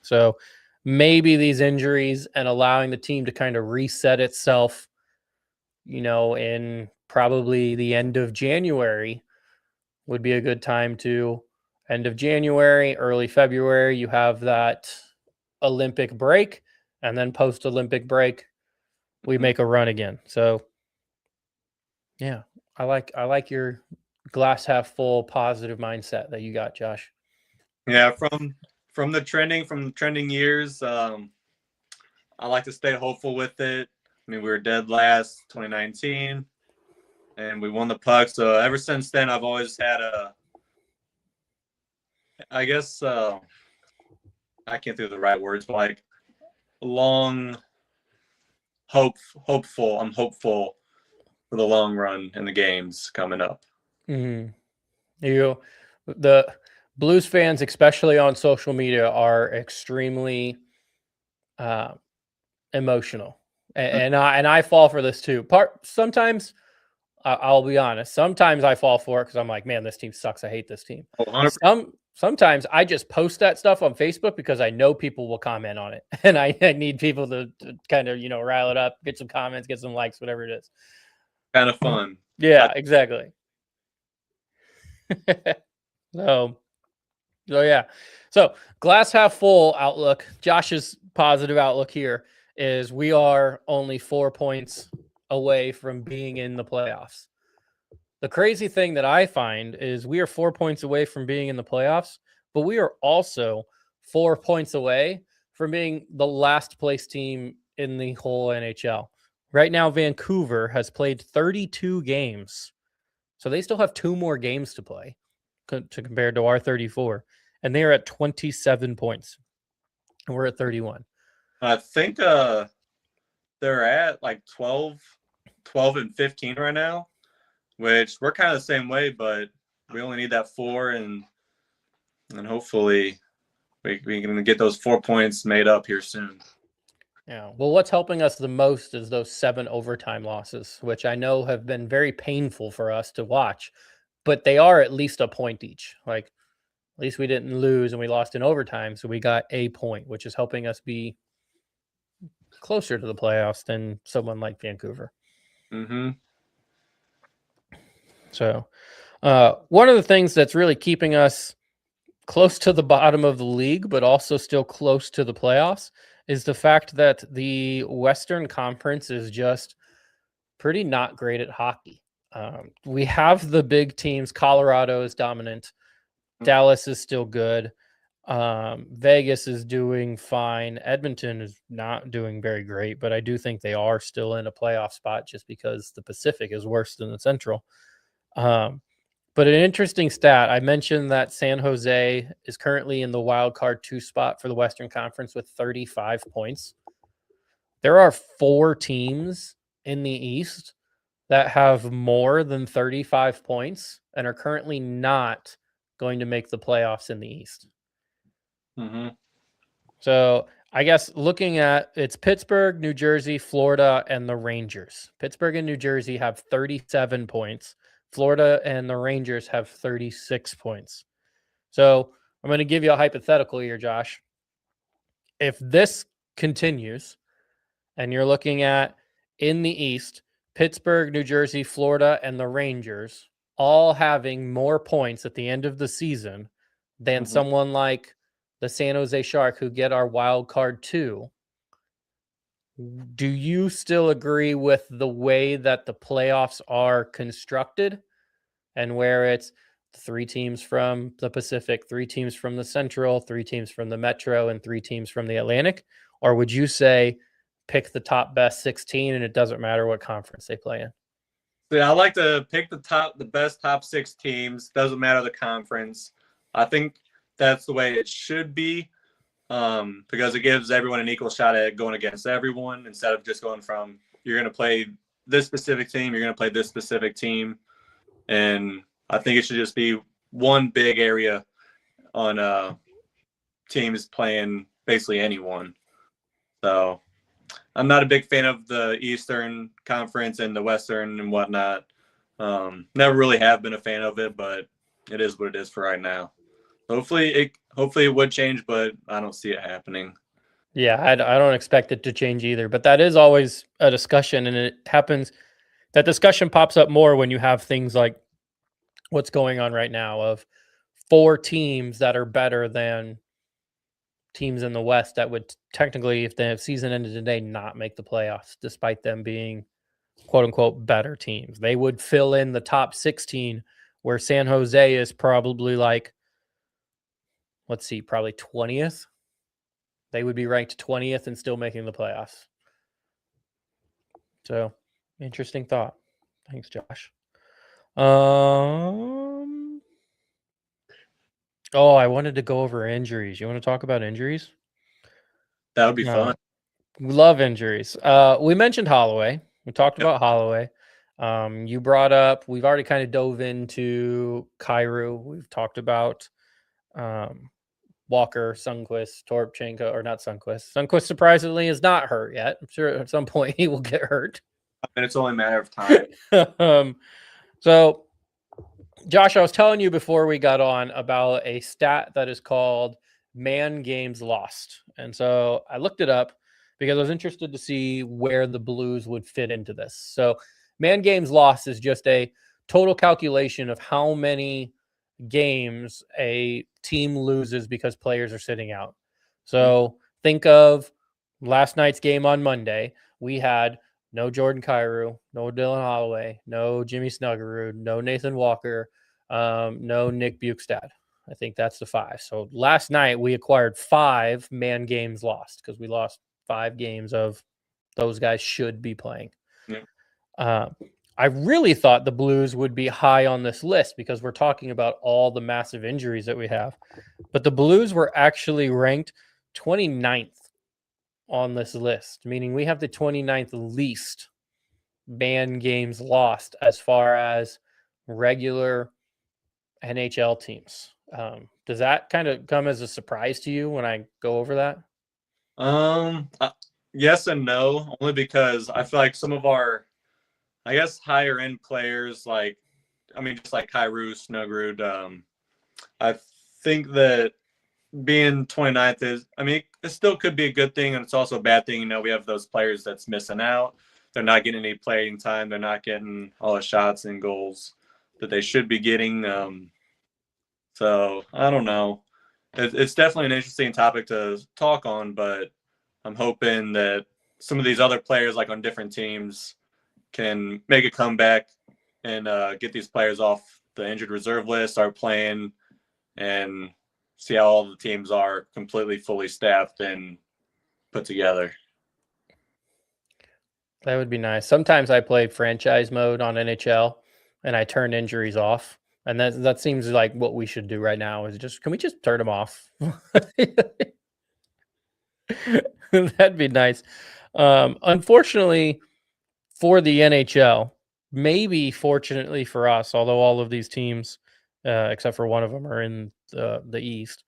So maybe these injuries and allowing the team to kind of reset itself, in probably the end of January would be a good time to end of January, early February. You have that Olympic break, and then post-Olympic break, we make a run again. So yeah, I like your glass half full positive mindset that you got, Josh. Yeah, from the trending years, I like to stay hopeful with it. I mean, we were dead last 2019, and we won the puck. So ever since then, I've always had I can't think of the right words, but like long hopeful. I'm hopeful for the long run in the games coming up. Mm-hmm. The Blues fans, especially on social media, are extremely emotional, and I fall for this too. Sometimes, I'll be honest. Sometimes I fall for it because I'm like, man, this team sucks. I hate this team. Sometimes I just post that stuff on Facebook because I know people will comment on it, and I need people to kind of rile it up, get some comments, get some likes, whatever it is. Kind of fun. Yeah, exactly. So yeah. So glass half full outlook. Josh's positive outlook here is we are only 4 points away from being in the playoffs. The crazy thing that I find is we are 4 points away from being in the playoffs, but we are also 4 points away from being the last place team in the whole NHL. Right now, Vancouver has played 32 games. So they still have 2 more games to play to compared to our 34. And they are at 27 points. And we're at 31. I think they're at like 12 and 15 right now, which we're kind of the same way, but we only need that 4, and hopefully we can get those 4 points made up here soon. Yeah. Well, what's helping us the most is those 7 overtime losses, which I know have been very painful for us to watch, but they are at least a point each. Like, at least we didn't lose and we lost in overtime, so we got a point, which is helping us be closer to the playoffs than someone like Vancouver. Mm-hmm. So one of the things that's really keeping us close to the bottom of the league, but also still close to the playoffs, is the fact that the Western Conference is just pretty not great at hockey. We have the big teams. Colorado is dominant. Dallas is still good. Vegas is doing fine. Edmonton is not doing very great, but I do think they are still in a playoff spot just because the Pacific is worse than the Central. But an interesting stat, I mentioned that San Jose is currently in the wild card 2 spot for the Western Conference with 35 points. There are 4 teams in the East that have more than 35 points and are currently not going to make the playoffs in the East. Mm-hmm. So I guess looking at it's Pittsburgh, New Jersey, Florida, and the Rangers. Pittsburgh and New Jersey have 37 points. Florida and the Rangers have 36 points. So I'm going to give you a hypothetical here, Josh. If this continues and you're looking at in the East, Pittsburgh, New Jersey, Florida, and the Rangers all having more points at the end of the season than someone like the San Jose Shark who get our wild card 2, do you still agree with the way that the playoffs are constructed and where it's 3 teams from the Pacific, 3 teams from the Central, 3 teams from the Metro, and 3 teams from the Atlantic? Or would you say pick the top best 16 and it doesn't matter what conference they play in? Yeah, I like to pick the best top 6 teams. Doesn't matter the conference. I think that's the way it should be, because it gives everyone an equal shot at going against everyone instead of just going from you're going to play this specific team, you're going to play this specific team. And I think it should just be one big area on teams playing basically anyone. So I'm not a big fan of the Eastern Conference and the Western and whatnot. Never really have been a fan of it, but it is what it is for right now. Hopefully it would change, but I don't see it happening. Yeah, I don't expect it to change either, but that is always a discussion, and it happens. That discussion pops up more when you have things like what's going on right now of 4 teams that are better than teams in the West that would technically, if the season ended today, not make the playoffs, despite them being quote unquote better teams. They would fill in the top 16 where San Jose is probably like, let's see, probably 20th. They would be ranked 20th and still making the playoffs. So interesting thought. Thanks, Josh. Oh, I wanted to go over injuries. You want to talk about injuries? That would be fun. We love injuries. We mentioned Holloway. We talked about Holloway. You brought up, we've already kind of dove into Kyrou. We've talked about Walker, Sundqvist, Torpchenko, or not Sundqvist. Sundqvist surprisingly is not hurt yet. I'm sure at some point he will get hurt. And it's only a matter of time. So, Josh, I was telling you before we got on about a stat that is called man games lost. And so I looked it up because I was interested to see where the Blues would fit into this. So man games lost is just a total calculation of how many games a team loses because players are sitting out. So think of last night's game on Monday. We had no Jordan Kyrou, no Dylan Holloway, no Jimmy Snuggerud, no Nathan Walker, no Nick Bukestad. I think that's the 5. So last night we acquired 5 man games lost because we lost 5 games of those guys should be playing. Yeah. I really thought the Blues would be high on this list because we're talking about all the massive injuries that we have. But the Blues were actually ranked 29th on this list, meaning we have the 29th least man games lost as far as regular NHL teams. Does that kind of come as a surprise to you when I go over that? Yes and no, only because I feel like some of our, I guess, higher end players, like, I mean, just like Kyrou, Snuggerud, I think that being 29th is, I mean, it still could be a good thing, and it's also a bad thing. You know, we have those players that's missing out. They're not getting any playing time. They're not getting all the shots and goals that they should be getting. So I don't know. It's definitely an interesting topic to talk on, but I'm hoping that some of these other players, like on different teams, can make a comeback and get these players off the injured reserve list, start playing, and see how all the teams are completely fully staffed and put together. That would be nice. Sometimes I play franchise mode on NHL and I turn injuries off. And that seems like what we should do right now is just, can we just turn them off? That'd be nice. Unfortunately for the NHL, maybe fortunately for us, although all of these teams, except for one of them, are in the East,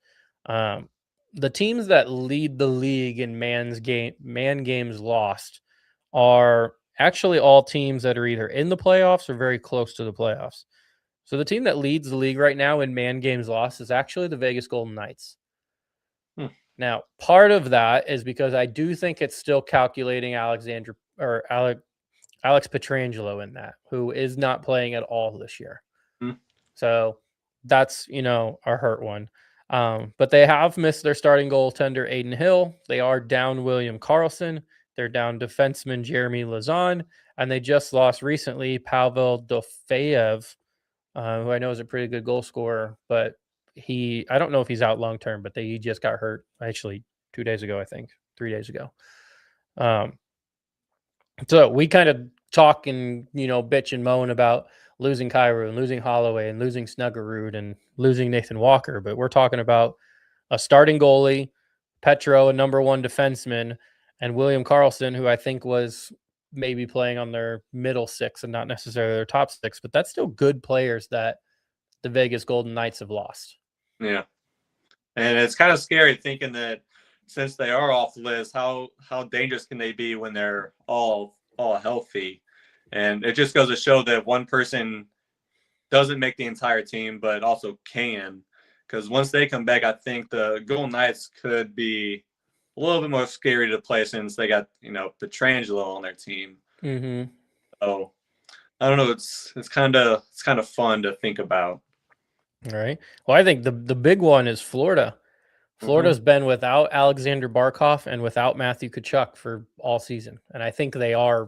the teams that lead the league in man games lost are actually all teams that are either in the playoffs or very close to the playoffs. So the team that leads the league right now in man games lost is actually the Vegas Golden Knights. Now, part of that is because I do think it's still calculating Alex Pietrangelo in that, who is not playing at all this year. So that's, a hurt one. But they have missed their starting goaltender, Aiden Hill. They are down William Karlsson. They're down defenseman Jeremy Lazan. And they just lost recently Pavel Dofeyev, who I know is a pretty good goal scorer, but I don't know if he's out long term, but he just got hurt actually 2 days ago, I think 3 days ago. So we kind of talk and, bitch and moan about losing Kyrou and losing Holloway and losing Snuggerud and losing Nathan Walker, but we're talking about a starting goalie, Petro, a number 1 defenseman, and William Karlsson, who I think was maybe playing on their middle 6 and not necessarily their top 6, but that's still good players that the Vegas Golden Knights have lost. Yeah. And it's kind of scary thinking that since they are off the list, how dangerous can they be when they're all healthy? And it just goes to show that one person doesn't make the entire team, but also can. Because once they come back, I think the Golden Knights could be a little bit more scary to play since they got, Pietrangelo on their team. Mm-hmm. So I don't know. It's kind of fun to think about. All right. Well, I think the big one is Florida. Florida's been without Alexander Barkov and without Matthew Tkachuk for all season. And I think they are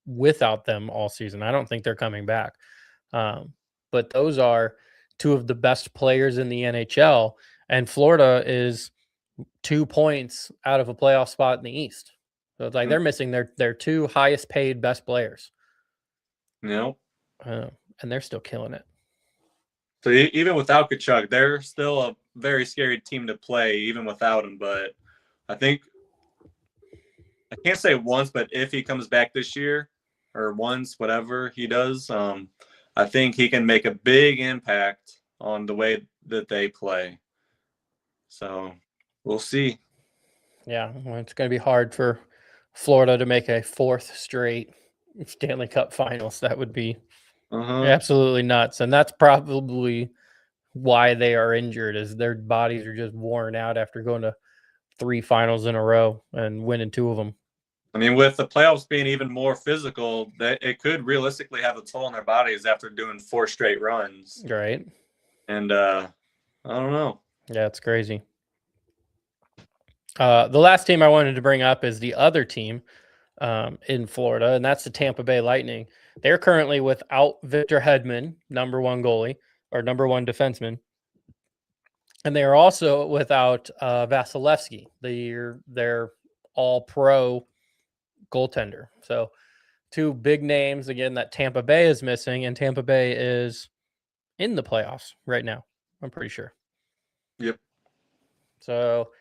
without them all season. I don't think they're coming back. But those are 2 of the best players in the NHL. And Florida is 2 points out of a playoff spot in the East. So it's like they're missing their 2 highest paid best players. And they're still killing it. So even without Tkachuk, they're still a very scary team to play, even without him. But I think, I can't say once, but if he comes back this year, or once, whatever he does, I think he can make a big impact on the way that they play. So we'll see. Yeah, well, it's going to be hard for Florida to make a 4th straight Stanley Cup Finals. That would be absolutely nuts. And that's probably why they are injured, is their bodies are just worn out after going to 3 finals in a row and winning 2 of them. I mean, with the playoffs being even more physical, that it could realistically have a toll on their bodies after doing 4 straight runs. Right. And I don't know. Yeah, it's crazy. The last team I wanted to bring up is the other team, in Florida, and that's the Tampa Bay Lightning. They're currently without Victor Hedman, number one goalie or number one defenseman. And they are also without Vasilevsky, their all-pro goaltender. So two big names, again, that Tampa Bay is missing, and Tampa Bay is in the playoffs right now, I'm pretty sure. Yep. So,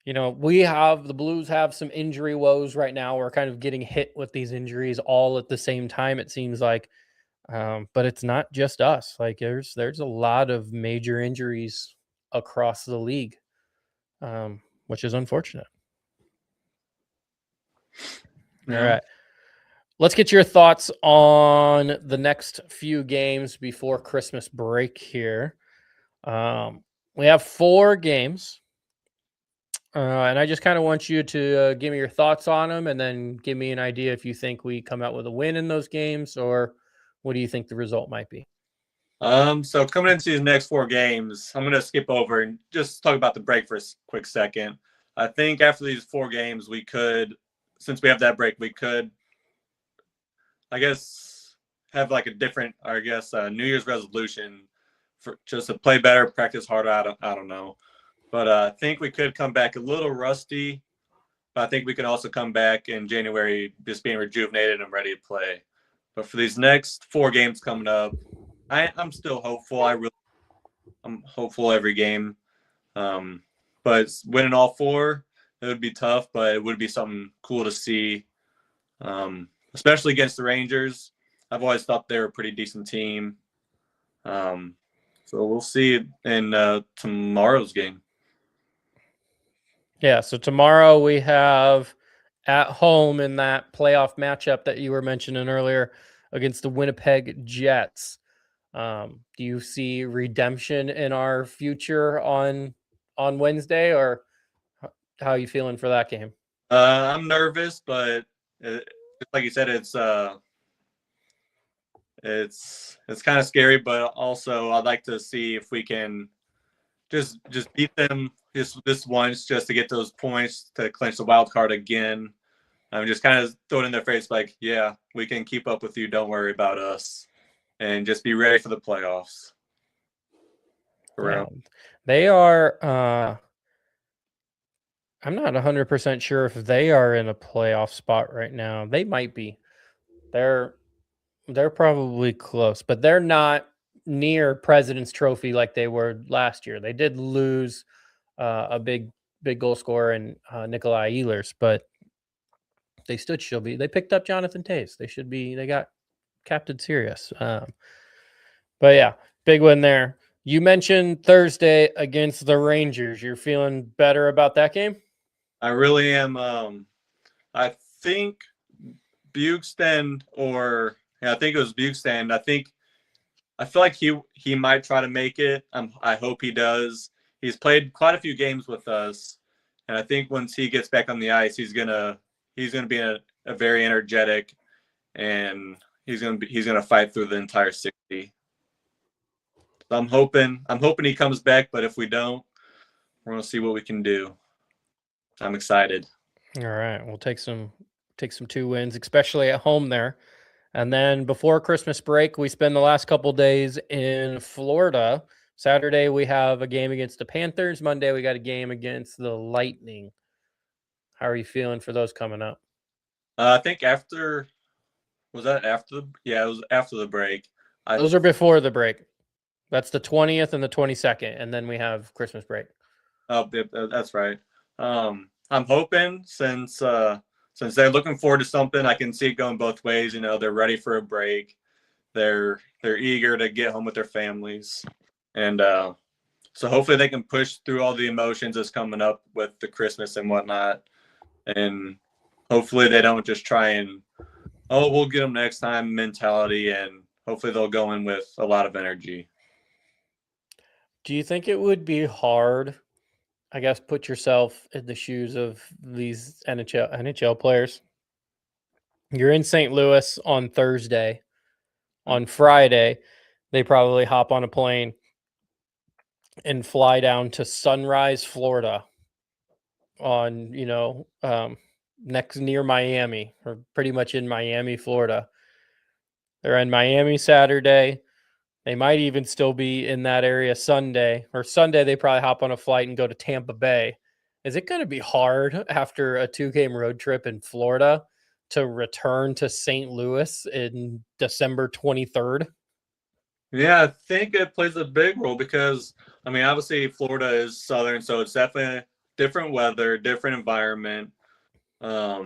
the Blues have some injury woes right now. We're kind of getting hit with these injuries all at the same time, it seems like. But it's not just us. Like there's a lot of major injuries across the league, which is unfortunate. Yeah. All right. Let's get your thoughts on the next few games before Christmas break here. We have 4 games. And I just kind of want you to give me your thoughts on them and then give me an idea if you think we come out with a win in those games or what do you think the result might be? So coming into these next 4 games, I'm going to skip over and just talk about the break for a quick second. I think after these 4 games, we could, since we have that break, we could, I guess, have like a different, New Year's resolution for just to play better, practice harder. I don't know. But I think we could come back a little rusty. But I think we can also come back in January just being rejuvenated and ready to play. But for these next 4 games coming up, I'm still hopeful. I'm hopeful every game. But winning all 4, it would be tough, but it would be something cool to see, especially against the Rangers. I've always thought they were a pretty decent team. So we'll see in tomorrow's game. Yeah, so tomorrow we have at home in that playoff matchup that you were mentioning earlier against the Winnipeg Jets. Do you see redemption in our future on Wednesday, or how are you feeling for that game? I'm nervous, but like you said, it's kind of scary, but also I'd like to see if we can just beat them this once, just to get those points to clinch the wild card again. I'm just kind of throw it in their face, like, yeah, we can keep up with you. Don't worry about us, and just be ready for the playoffs. Yeah, they are. I'm not 100% sure if they are in a playoff spot right now. They might be. They're probably close, but they're not near President's Trophy like they were last year. They did lose a big goal scorer in Nikolai Ehlers, but they still should be. They picked up Jonathan Toews. They should be. They got Captain Sirius. But yeah, big win there. You mentioned Thursday against the Rangers. You're feeling better about that game? I really am. I think Bugsten I think it was Bugsten. I feel like he might try to make it. I hope he does. He's played quite a few games with us, and I think once he gets back on the ice, he's gonna be a very energetic, and he's gonna fight through the entire 60. So I'm hoping he comes back, but if we don't, we're gonna see what we can do. I'm excited. All right, we'll take some 2 wins, especially at home there. And then before Christmas break, we spend the last couple days in Florida. Saturday, we have a game against the Panthers. Monday, we got a game against the Lightning. How are you feeling for those coming up? I think it was after the break. Those are before the break. That's the 20th and the 22nd, and then we have Christmas break. Oh, that's right. I'm hoping since they're looking forward to something, I can see it going both ways. They're ready for a break. They're eager to get home with their families, and so hopefully they can push through all the emotions that's coming up with the Christmas and whatnot, and hopefully they don't just try and we'll get them next time mentality, and hopefully they'll go in with a lot of energy. Do you think it would be hard? I guess put yourself in the shoes of these NHL players. You're in St. Louis on Thursday. On Friday, they probably hop on a plane and fly down to Sunrise, Florida on, near Miami, or pretty much in Miami, Florida. They're in Miami Saturday. They might even still be in that area Sunday. Or Sunday, they probably hop on a flight and go to Tampa Bay. Is it going to be hard after a 2-game road trip in Florida to return to St. Louis in December 23rd? Yeah, I think it plays a big role because, I mean, obviously Florida is southern, so it's definitely different weather, different environment. I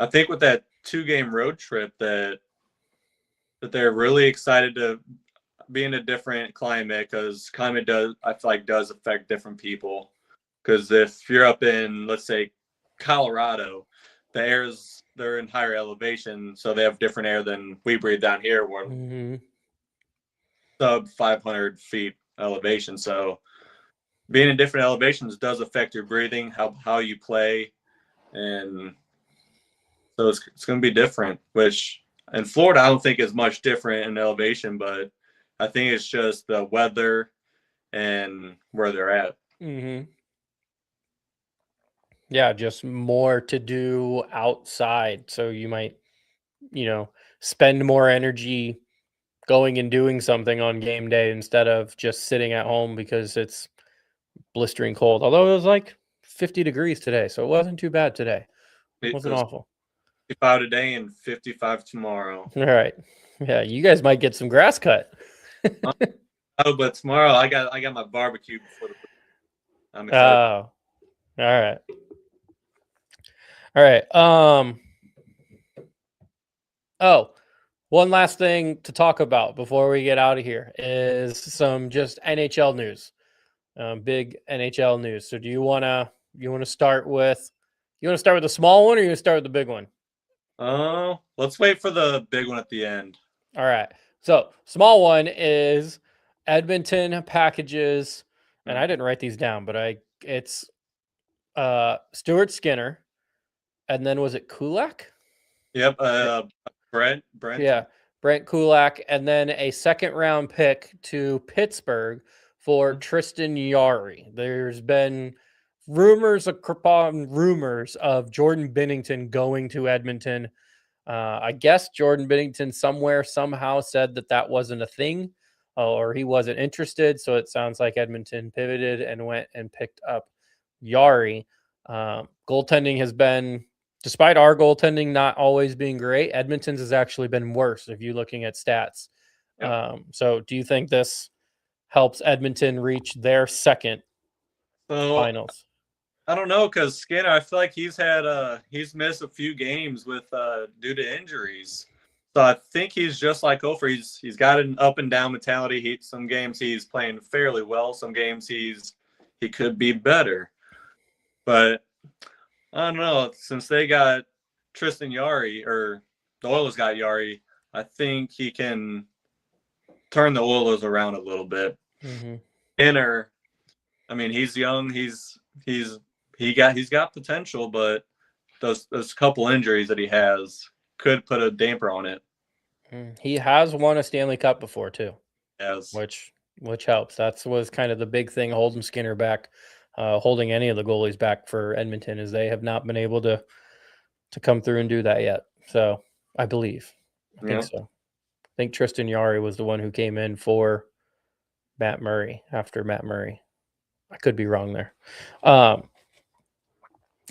think with that 2-game road trip that they're really excited to be in a different climate, because climate I feel like does affect different people. Because if you're up in, let's say, Colorado, they're in higher elevation, so they have different air than we breathe down here. We're sub 500 feet elevation, so being in different elevations does affect your breathing, how you play, and so it's going to be different. Which in Florida, I don't think is much different in elevation, but I think it's just the weather and where they're at. Yeah, just more to do outside. So you might, spend more energy going and doing something on game day instead of just sitting at home because it's blistering cold. Although it was like 50 degrees today, so it wasn't too bad today. It wasn't awful. 55 today and 55 tomorrow. All right. Yeah, you guys might get some grass cut. Oh, but tomorrow I got my barbecue before the. I'm excited. Oh, all right. Oh, one last thing to talk about before we get out of here is some just NHL news. Big NHL news. So do you want to start with the small one, or you want to start with the big one? Let's wait for the big one at the end. All right. So small one is Edmonton packages, and I didn't write these down, but it's Stuart Skinner, and then was it Kulak? Yep. Brent. Yeah, Brent Kulak, and then a second-round pick to Pittsburgh for Tristan Jarry. There's been rumors upon rumors of Jordan Binnington going to Edmonton. I guess Jordan Binnington somehow said that wasn't a thing, or he wasn't interested. So it sounds like Edmonton pivoted and went and picked up Jarry. Goaltending has been, despite our goaltending not always being great, Edmonton's has actually been worse if you're looking at stats. Yep. So do you think this helps Edmonton reach their second finals? I don't know, because Skinner, I feel like he's missed a few games with due to injuries. So I think he's just like Ofer. He's got an up and down mentality. Some games he's playing fairly well. Some games he could be better. But I don't know. Since they got Tristan Jarry, or the Oilers got Jarry, I think he can turn the Oilers around a little bit. Inner, I mean, he's young. He's got potential, but those couple injuries that he has could put a damper on it. He has won a Stanley Cup before too. Yes, which helps. That was kind of the big thing holding Skinner back, holding any of the goalies back for Edmonton, is they have not been able to come through and do that yet. So I believe, I think so. I think Tristan Jarry was the one who came in for Matt Murray after Matt Murray. I could be wrong there.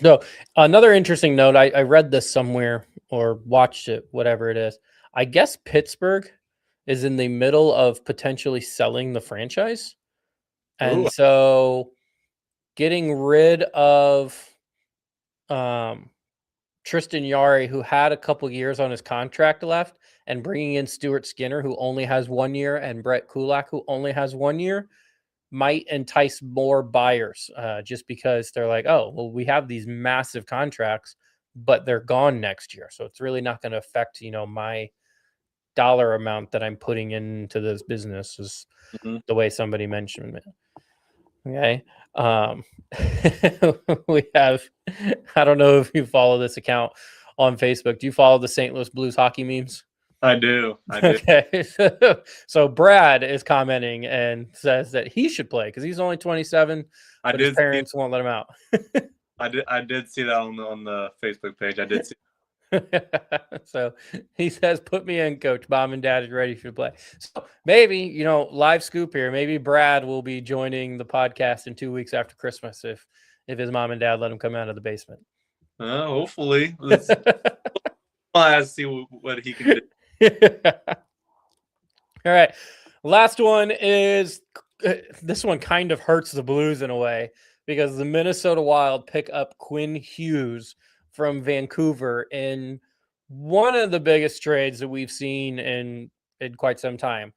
No, another interesting note, I read this somewhere or watched it, whatever it is. I guess Pittsburgh is in the middle of potentially selling the franchise. And so getting rid of Tristan Jarry, who had a couple years on his contract left, and bringing in Stuart Skinner, who only has 1 year, and Brett Kulak, who only has 1 year, might entice more buyers, just because they're like, oh, well, we have these massive contracts, but they're gone next year. So it's really not going to affect, my dollar amount that I'm putting into this business, is the way somebody mentioned it. Okay. We have, I don't know if you follow this account on Facebook. Do you follow the St. Louis Blues hockey memes? I do. Okay. So Brad is commenting and says that he should play because he's only 27, but his parents won't let him out. I did see that on the Facebook page. I did see. So he says, "Put me in, coach. Mom and dad is ready to play." So maybe, live scoop here. Maybe Brad will be joining the podcast in 2 weeks after Christmas if his mom and dad let him come out of the basement. Hopefully, I'll see what he can do. All right. Last one is this one kind of hurts the Blues in a way because the Minnesota Wild pick up Quinn Hughes from Vancouver in one of the biggest trades that we've seen in quite some time.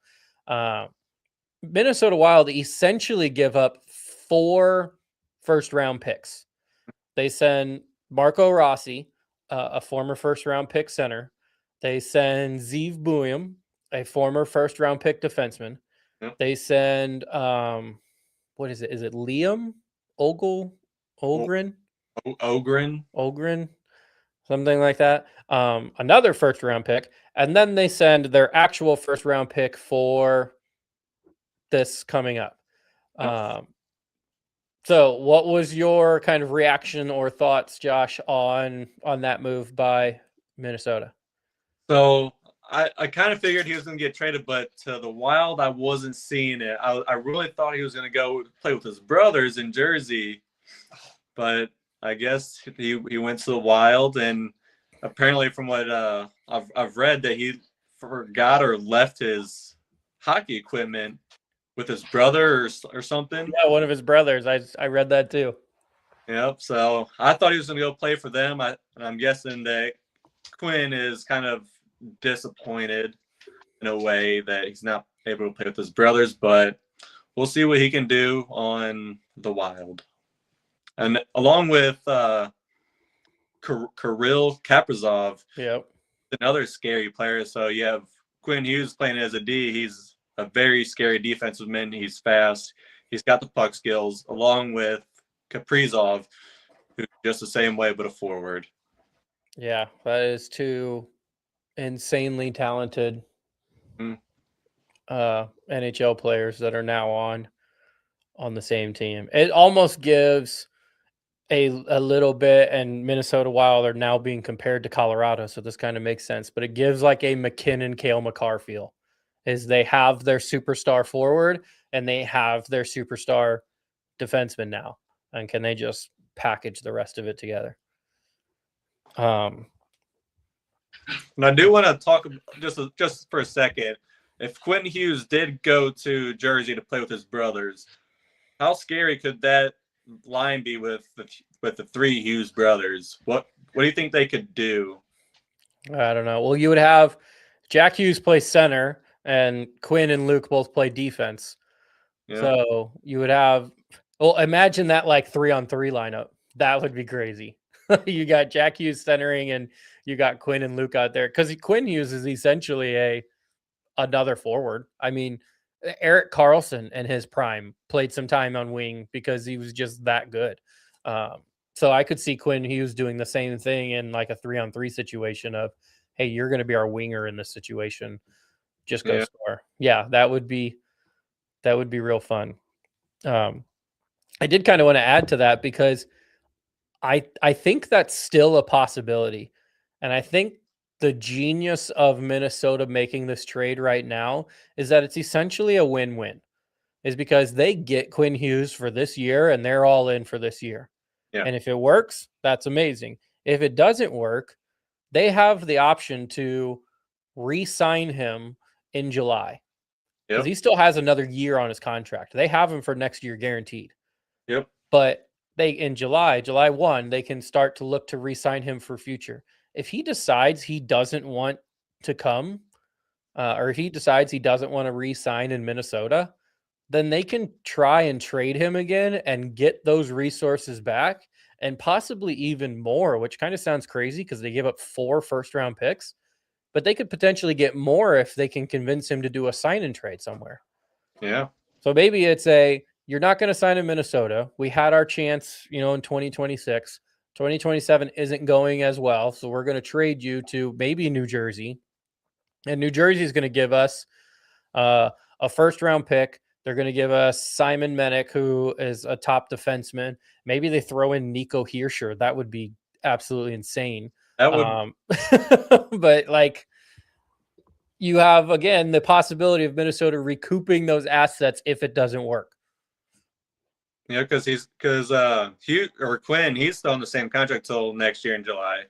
Minnesota Wild essentially give up 4 first-round picks. They send Marco Rossi, a former first-round pick center. They send Zeev Buium, a former first-round pick defenseman. Yep. They send, what is it? Is it Liam Ogren? Ogren, something like that. Another first-round pick. And then they send their actual first-round pick for this coming up. Yep. So what was your kind of reaction or thoughts, Josh, on that move by Minnesota? So I kind of figured he was going to get traded, but to the Wild, I wasn't seeing it. I really thought he was going to go play with his brothers in Jersey, but I guess he went to the Wild, and apparently from what I've read that he forgot or left his hockey equipment with his brother or something. Yeah, one of his brothers. I read that too. Yep. So I thought he was going to go play for them. I'm guessing that Quinn is kind of disappointed in a way that he's not able to play with his brothers, but we'll see what he can do on the Wild. And along with Kirill Kaprizov, yep, another scary player. So you have Quinn Hughes playing as a D. He's a very scary defensive man. He's fast. He's got the puck skills, along with Kaprizov, who's just the same way but a forward. Yeah, that is 2 insanely talented NHL players that are now on the same team. It almost gives a little bit, and Minnesota Wild are now being compared to Colorado, so this kind of makes sense, but it gives like a McKinnon, Cale Makar feel, is they have their superstar forward and they have their superstar defenseman now, and can they just package the rest of it together? And I do want to talk just for a second. If Quinn Hughes did go to Jersey to play with his brothers, how scary could that line be with the 3 Hughes brothers? What do you think they could do? I don't know. Well, you would have Jack Hughes play center, and Quinn and Luke both play defense. Yeah. So you would have, imagine that like 3-on-3 lineup. That would be crazy. You got Jack Hughes centering, and you got Quinn and Luke out there, because Quinn Hughes is essentially another forward. I mean, Erik Karlsson in his prime played some time on wing because he was just that good. So I could see Quinn Hughes doing the same thing in like a 3-on-3 situation of, hey, you're going to be our winger in this situation. Just go score. Yeah, that would be real fun. I did kind of want to add to that because I think that's still a possibility. And I think the genius of Minnesota making this trade right now is that it's essentially a win-win, is because they get Quinn Hughes for this year and they're all in for this year. Yeah. And if it works, that's amazing. If it doesn't work, they have the option to re-sign him in July. Because he still has another year on his contract. They have him for next year guaranteed. Yep. But in July 1, they can start to look to re-sign him for future. If he decides he doesn't want to come, or if he decides he doesn't want to re-sign in Minnesota, then they can try and trade him again and get those resources back, and possibly even more, which kind of sounds crazy because they give up 4 first-round picks. But they could potentially get more if they can convince him to do a sign-and trade somewhere. Yeah. So maybe it's you're not going to sign in Minnesota. We had our chance, in 2026. 2027 isn't going as well, so we're going to trade you to maybe New Jersey. And New Jersey is going to give us a first-round pick, They're going to give us Simon Mennick, who is a top defenseman. Maybe they throw in Nico Hirscher. That would be absolutely insane. That would, But like, you have again the possibility of Minnesota recouping those assets if it doesn't work. because Quinn, he's still on the same contract till next year in July.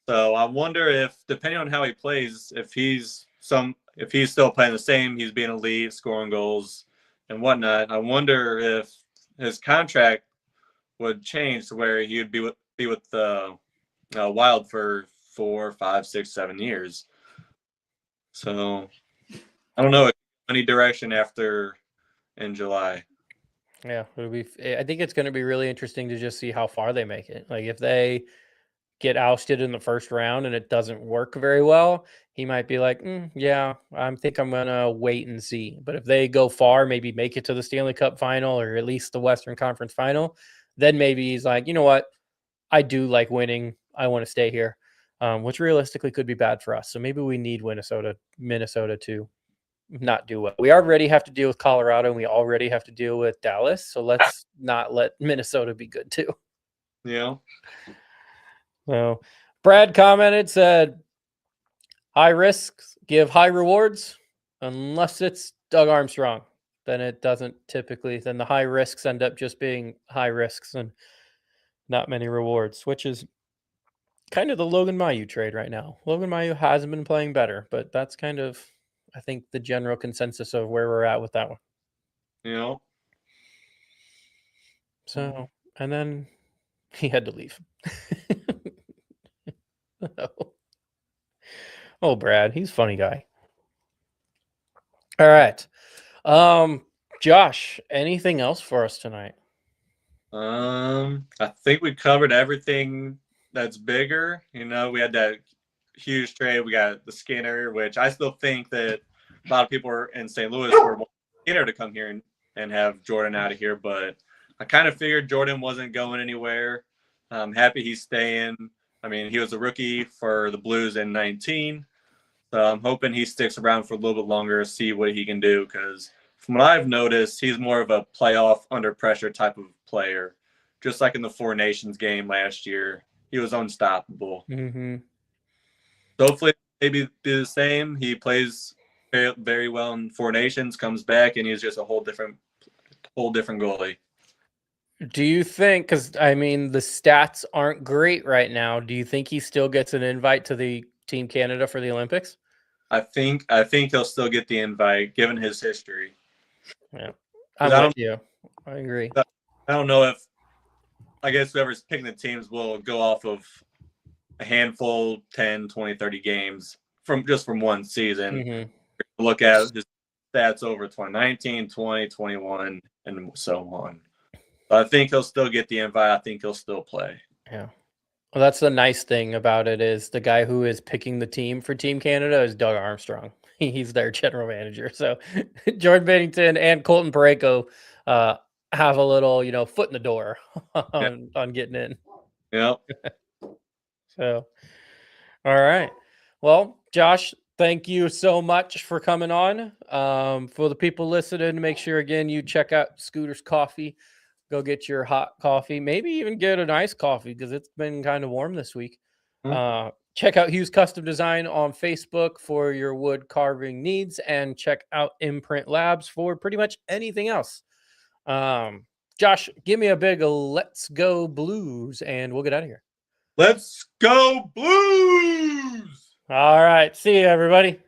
So I wonder if, depending on how he plays, if he's still playing the same, he's being elite, scoring goals and whatnot. I wonder if his contract would change to where he would be with the Wild for 4, 5, 6, 7 years. So I don't know any direction after in July. Yeah, I think it's going to be really interesting to just see how far they make it. Like if they get ousted in the first round and it doesn't work very well, he might be like, yeah, I think I'm going to wait and see. But if they go far, maybe make it to the Stanley Cup final or at least the Western Conference final, then maybe he's like, you know what? I do like winning. I want to stay here, which realistically could be bad for us. So maybe we need Minnesota to not do well. We already have to deal with Colorado and we already have to deal with Dallas. So let's not let Minnesota be good too. Yeah. So Brad commented, said, high risks give high rewards unless it's Doug Armstrong. Then it doesn't typically, then the high risks end up just being high risks and not many rewards, which is kind of the Logan Mailloux trade right now. Logan Mailloux hasn't been playing better, but that's kind of, I think, the general consensus of where we're at with that one. Yeah. So, and then he had to leave. Oh, Brad, he's a funny guy. All right. Josh, anything else for us tonight? I think we covered everything that's bigger. You know, we had that huge trade. We got the Skinner, which I still think that a lot of people are in St. Louis were wanting Skinner to come here and have Jordan out of here, but I kind of figured Jordan wasn't going anywhere. I'm happy he's staying. I mean, he was a rookie for the Blues in 19. So I'm hoping he sticks around for a little bit longer, see what he can do. Because from what I've noticed, he's more of a playoff under pressure type of player. Just like in the Four Nations game last year, he was unstoppable. Mm-hmm. So hopefully maybe do the same. He plays very, very well in Four Nations, comes back, and he's just a whole different goalie. Do you think, because I mean the stats aren't great right now, do you think he still gets an invite to the Team Canada for the Olympics? I think he'll still get the invite given his history. Yeah, I'm with you. I agree. I don't know if, I guess whoever's picking the teams will go off of a handful, 10, 20, 30 games from one season. Mm-hmm. Look at his stats over 2019, 20, 21, and so on. But I think he'll still get the invite. I think he'll still play. Yeah. Well, that's the nice thing about it is the guy who is picking the team for Team Canada is Doug Armstrong. He's their general manager. So Jordan Bennington and Colton Parayko have a little, foot in the door on getting in. Yep. So, all right. Well, Josh, thank you so much for coming on. For the people listening, make sure, again, you check out Scooter's Coffee. Go get your hot coffee. Maybe even get an iced coffee because it's been kind of warm this week. Mm-hmm. Check out Hughes Custom Design on Facebook for your wood carving needs, and check out Imprint Labs for pretty much anything else. Josh, give me a big Let's Go Blues, and we'll get out of here. Let's go Blues! All right. See you, everybody.